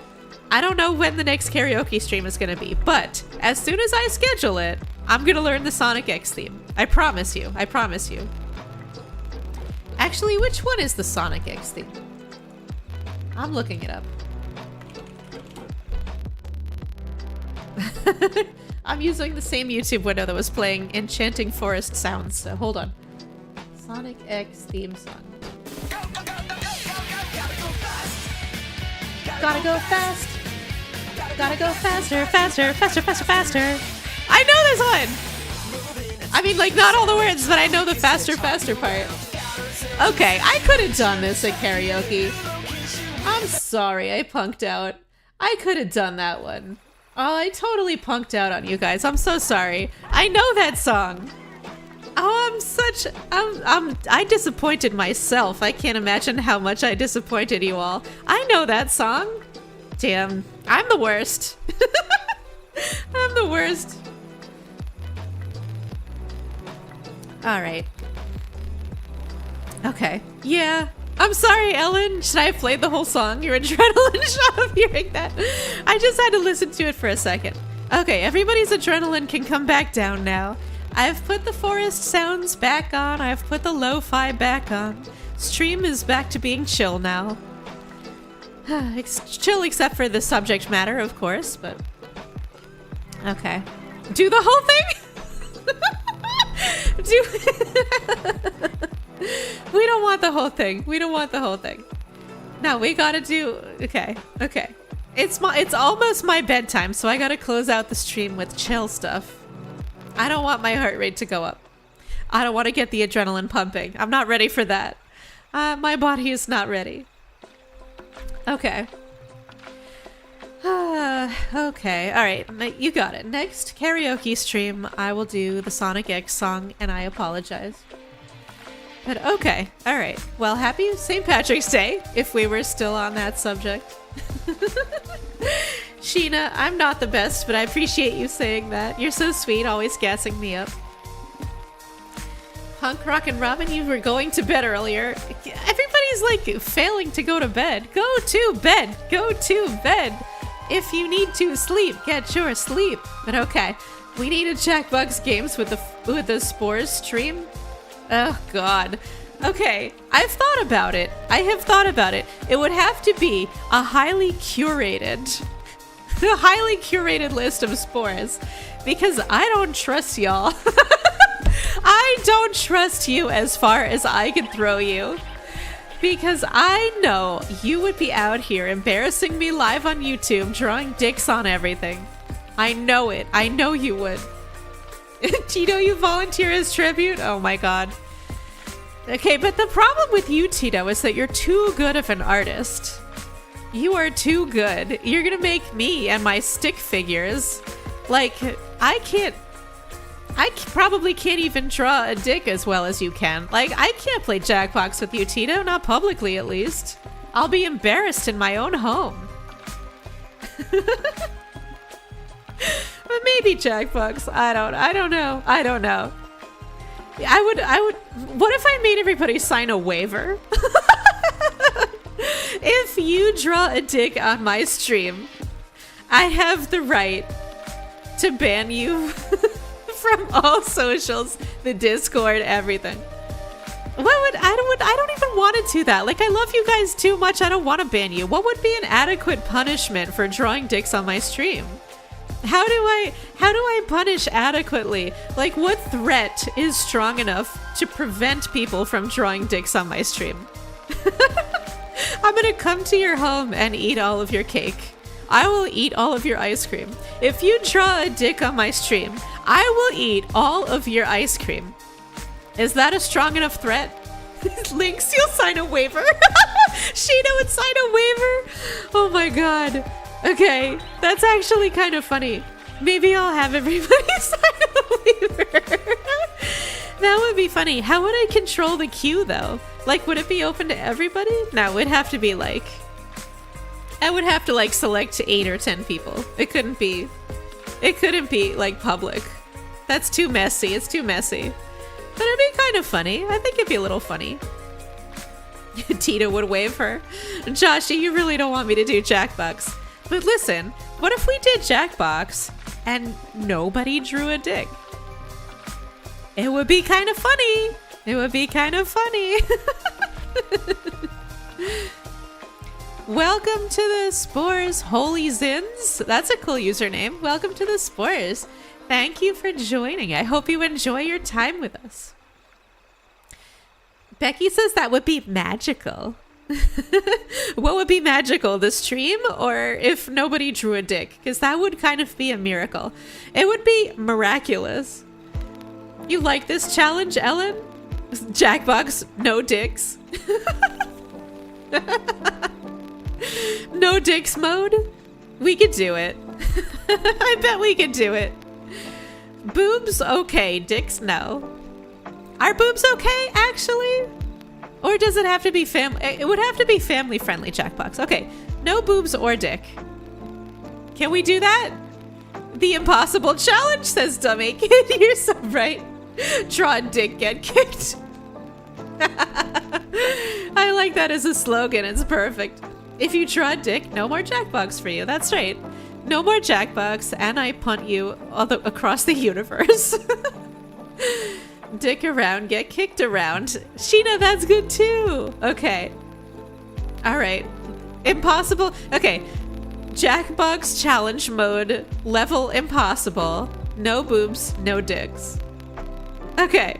I don't know when the next karaoke stream is gonna be, but as soon as I schedule it, I'm gonna learn the Sonic X theme. I promise you. I promise you. Actually, which one is the Sonic X theme? I'm looking it up. I'm using the same YouTube window that was playing Enchanting Forest sounds, so hold on. Sonic X theme song. Gotta go fast. Gotta go faster, faster, faster, faster, faster. I know this one! I mean, like, not all the words, but I know the faster, faster part. Okay, I could have done this at karaoke. I'm sorry, I punked out. I could have done that one. Oh, I totally punked out on you guys. I'm so sorry. I know that song. Oh, I disappointed myself. I can't imagine how much I disappointed you all. I know that song. Damn, I'm the worst. I'm the worst. All right. Okay. Yeah. I'm sorry, Ellen. Should I have played the whole song? Your adrenaline shot of hearing that. I just had to listen to it for a second. Okay, everybody's adrenaline can come back down now. I've put the forest sounds back on. I've put the lo-fi back on. Stream is back to being chill now. It's chill except for the subject matter, of course, but... Okay. Do the whole thing? We don't want the whole thing. We don't want the whole thing. No, we gotta do... Okay, okay. It's almost my bedtime, so I gotta close out the stream with chill stuff. I don't want my heart rate to go up. I don't want to get the adrenaline pumping. I'm not ready for that. My body is not ready. Okay. Okay, alright, you got it. Next karaoke stream, I will do the Sonic X song, and I apologize. But okay, alright. Well, happy St. Patrick's Day, if we were still on that subject. Sheena, I'm not the best, but I appreciate you saying that. You're so sweet, always gassing me up. Punk Rock and Robin, you were going to bed earlier. Everybody's like failing to go to bed. Go to bed. Go to bed. If you need to sleep, get your sleep. But okay, we need a Jackbox Games with the Spores stream. Oh God. Okay, I've thought about it. I have thought about it. It would have to be a highly curated list of Spores, because I don't trust y'all. I don't trust you as far as I can throw you. Because I know you would be out here embarrassing me live on YouTube, drawing dicks on everything. I know it. I know you would. Tito, you volunteer as tribute? Oh my God. Okay, but the problem with you, Tito, is that you're too good of an artist. You are too good. You're gonna make me and my stick figures. Like, I probably can't even draw a dick as well as you can. Like, I can't play Jackbox with you, Tito, not publicly at least. I'll be embarrassed in my own home. But maybe Jackbox. I don't know. I would, what if I made everybody sign a waiver? If you draw a dick on my stream, I have the right to ban you from all socials, the Discord, everything. I don't even want to do that. Like, I love you guys too much. I don't want to ban you. What would be an adequate punishment for drawing dicks on my stream? How do I punish adequately? Like, what threat is strong enough to prevent people from drawing dicks on my stream? I'm gonna come to your home and eat all of your cake. I will eat all of your ice cream. If you draw a dick on my stream, I will eat all of your ice cream. Is that a strong enough threat? Lynx, you'll sign a waiver. Sheena would sign a waiver. Oh my God. Okay, that's actually kind of funny. Maybe I'll have everybody sign a waiver. That would be funny. How would I control the queue though? Like, would it be open to everybody? No, it would have to be like... I would have to like select 8 or 10 people. It couldn't be like public. That's too messy. It's too messy. But it'd be kind of funny. I think it'd be a little funny. Tita would wave her. Joshy, you really don't want me to do Jackbox. But listen, what if we did Jackbox and nobody drew a dick? It would be kind of funny. It would be kind of funny. Welcome to the Spores Holy Zins. That's a cool username. Welcome to the Spores. Thank you for joining. I hope you enjoy your time with us. Becky says that would be magical. What would be magical, the stream or if nobody drew a dick? Because that would kind of be a miracle. It would be miraculous. You like this challenge, Ellen? Jackbox, no dicks. No dicks mode? We could do it. I bet we could do it. Boobs, okay. Dicks, no. Are boobs okay, actually? Or does it have to be family? It would have to be family-friendly Jackbox. Okay, no boobs or dick. Can we do that? The impossible challenge, says Dummy Kid. You're so right. Draw a dick, get kicked. I like that as a slogan. It's perfect. If you draw a dick, no more Jackbox for you. That's right. No more Jackbox, and I punt you across the universe. Dick around, get kicked around. Sheena, that's good too. Okay. All right. Impossible. Okay. Jackbox challenge mode, level impossible. No boobs, no dicks. Okay.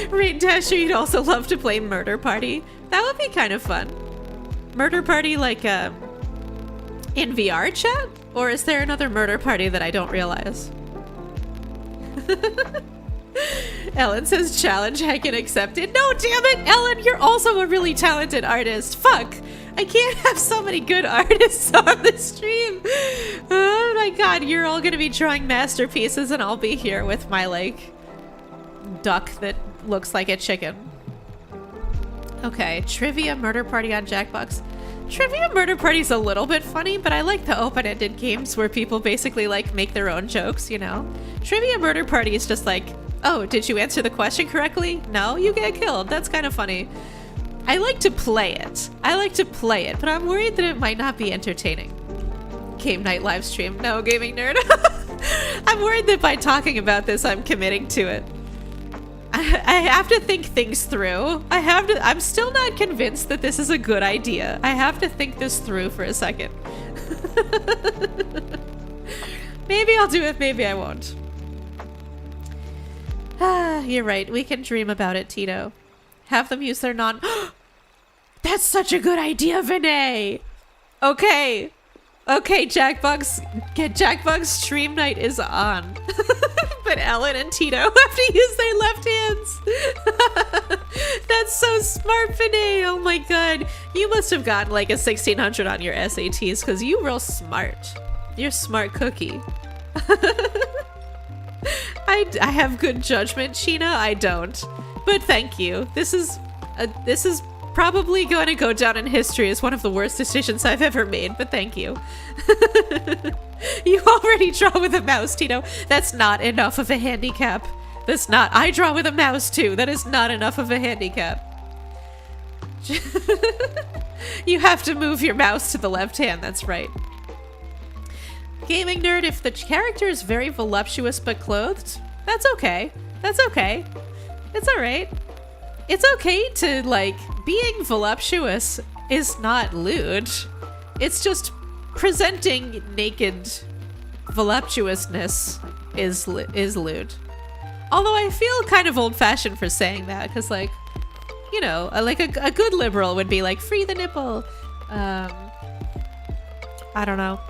Rain Dasher, you'd also love to play Murder Party. That would be kind of fun. Murder Party like in VRChat? Or is there another Murder Party that I don't realize? Ellen says challenge, I can accept it. No, damn it, Ellen, you're also a really talented artist. Fuck. I can't have so many good artists on the stream. Oh my god, you're all gonna be drawing masterpieces and I'll be here with my, like, duck that looks like a chicken. Okay, trivia murder party on Jackbox. Trivia murder party's a little bit funny, but I like the open-ended games where people basically, like, make their own jokes, you know? Trivia murder party is just like, oh, did you answer the question correctly? No, you get killed. That's kind of funny. I like to play it. But I'm worried that it might not be entertaining. Game night live stream. No, gaming nerd. I'm worried that by talking about this, I'm committing to it. I have to think things through. I'm still not convinced that this is a good idea. I have to think this through for a second. Maybe I'll do it, maybe I won't. Ah, you're right. We can dream about it, Tito. Have them use their non- That's such a good idea, Vinay! Okay. Okay, Jackbug's stream night is on. But Ellen and Tito have to use their left hands. That's so smart, Vinay. Oh my god. You must have gotten like a 1600 on your SATs because you real smart. You're smart cookie. I have good judgment, Sheena. I don't. But thank you. This is probably going to go down in history as one of the worst decisions I've ever made, but thank you. You already draw with a mouse, Tito. That's not enough of a handicap. That's not. I draw with a mouse too. That is not enough of a handicap. You have to move your mouse to the left hand. That's right. Gaming nerd, if the character is very voluptuous but clothed, that's okay. That's okay. It's alright. It's okay to, like, being voluptuous is not lewd. It's just presenting naked voluptuousness is lewd. Although I feel kind of old-fashioned for saying that, because, like, you know, like a good liberal would be like, free the nipple. I don't know.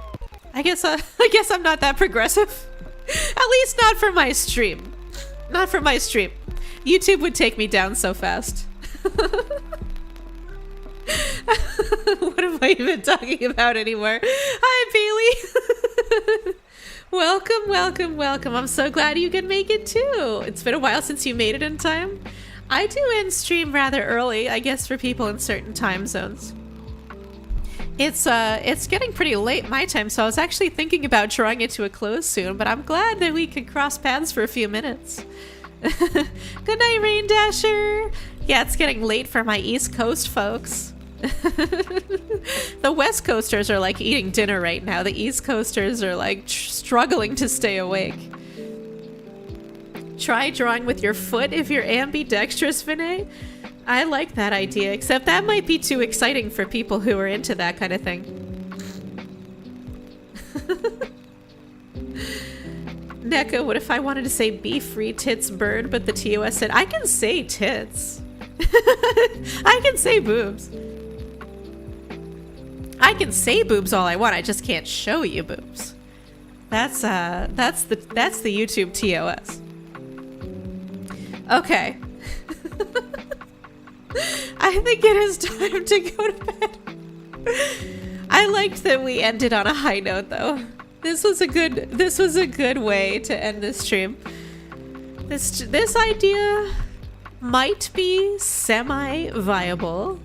I guess I'm not that progressive. At least not for my stream. Not for my stream. YouTube would take me down so fast. What am I even talking about anymore? Hi, Bailey. Welcome, welcome, welcome. I'm so glad you could make it too. It's been a while since you made it in time. I do end stream rather early, I guess, for people in certain time zones. It's getting pretty late my time, so I was actually thinking about drawing it to a close soon, but I'm glad that we could cross paths for a few minutes. Good night, Rain Dasher. Yeah, it's getting late for my East Coast folks. The West Coasters are like eating dinner right now. The East Coasters are like struggling to stay awake. Try drawing with your foot if you're ambidextrous, Vinay. I like that idea, except that might be too exciting for people who are into that kind of thing. Neko, what if I wanted to say be free tits bird, but the TOS said, I can say tits. I can say boobs. I can say boobs all I want, I just can't show you boobs. That's the YouTube TOS. Okay. I think it is time to go to bed. I liked that we ended on a high note though. This was a good way to end this stream. This idea might be semi-viable.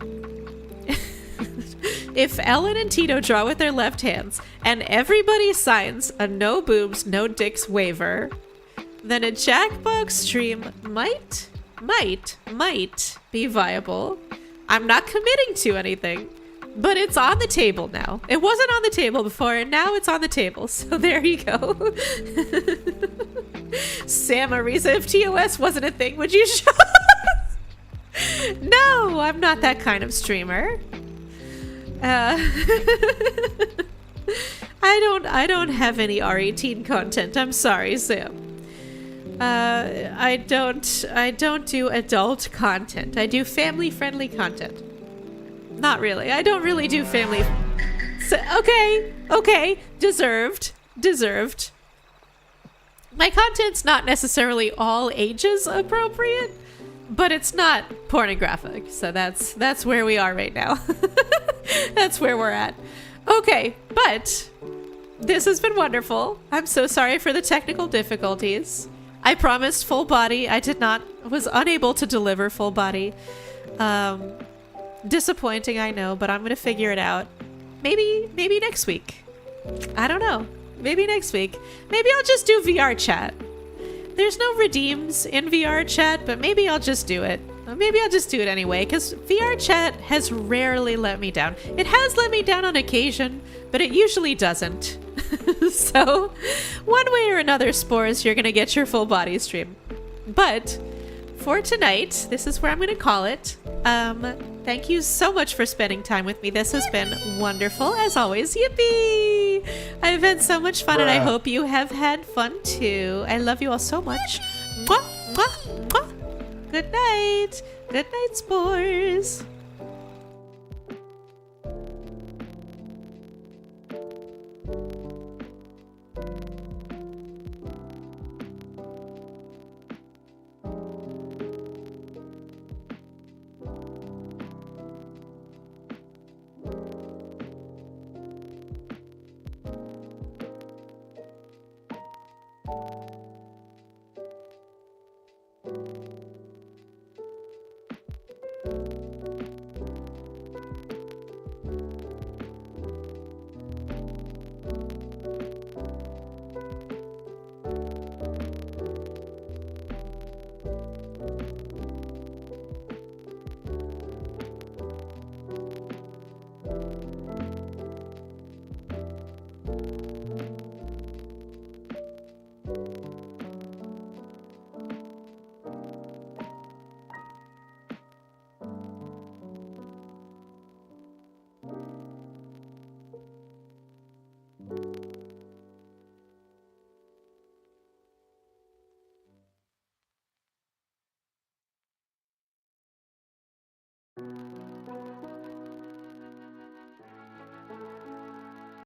If Ellen and Tito draw with their left hands and everybody signs a no boobs, no dicks waiver, then a Jackbox stream might be viable. I'm not committing to anything, but it's on the table now. It wasn't on the table before, and now it's on the table, so there you go. Sam Arisa, if TOS wasn't a thing, would you show? No, I'm not that kind of streamer. I don't have any R18 content. I'm sorry, Sam. I don't do adult content. I do family-friendly content. Not really. I don't really do family. So, okay. Deserved. My content's not necessarily all ages appropriate, but it's not pornographic. So that's where we are right now. That's where we're at. Okay, but this has been wonderful. I'm so sorry for the technical difficulties. I promised full body. Was unable to deliver full body. Disappointing, I know, but I'm gonna figure it out. Maybe next week. I don't know. Maybe next week. Maybe I'll just do VRChat. There's no redeems in VRChat, but maybe I'll just do it. Maybe I'll just do it anyway, because VRChat has rarely let me down. It has let me down on occasion, but it usually doesn't. So, one way or another, Spores, you're gonna get your full body stream. But for tonight, this is where I'm gonna call it. Thank you so much for spending time with me. This has been wonderful, as always. Yippee! I've had so much fun, and I hope you have had fun too. I love you all so much. Mwah, mwah, mwah. Good night. Good night, Spores.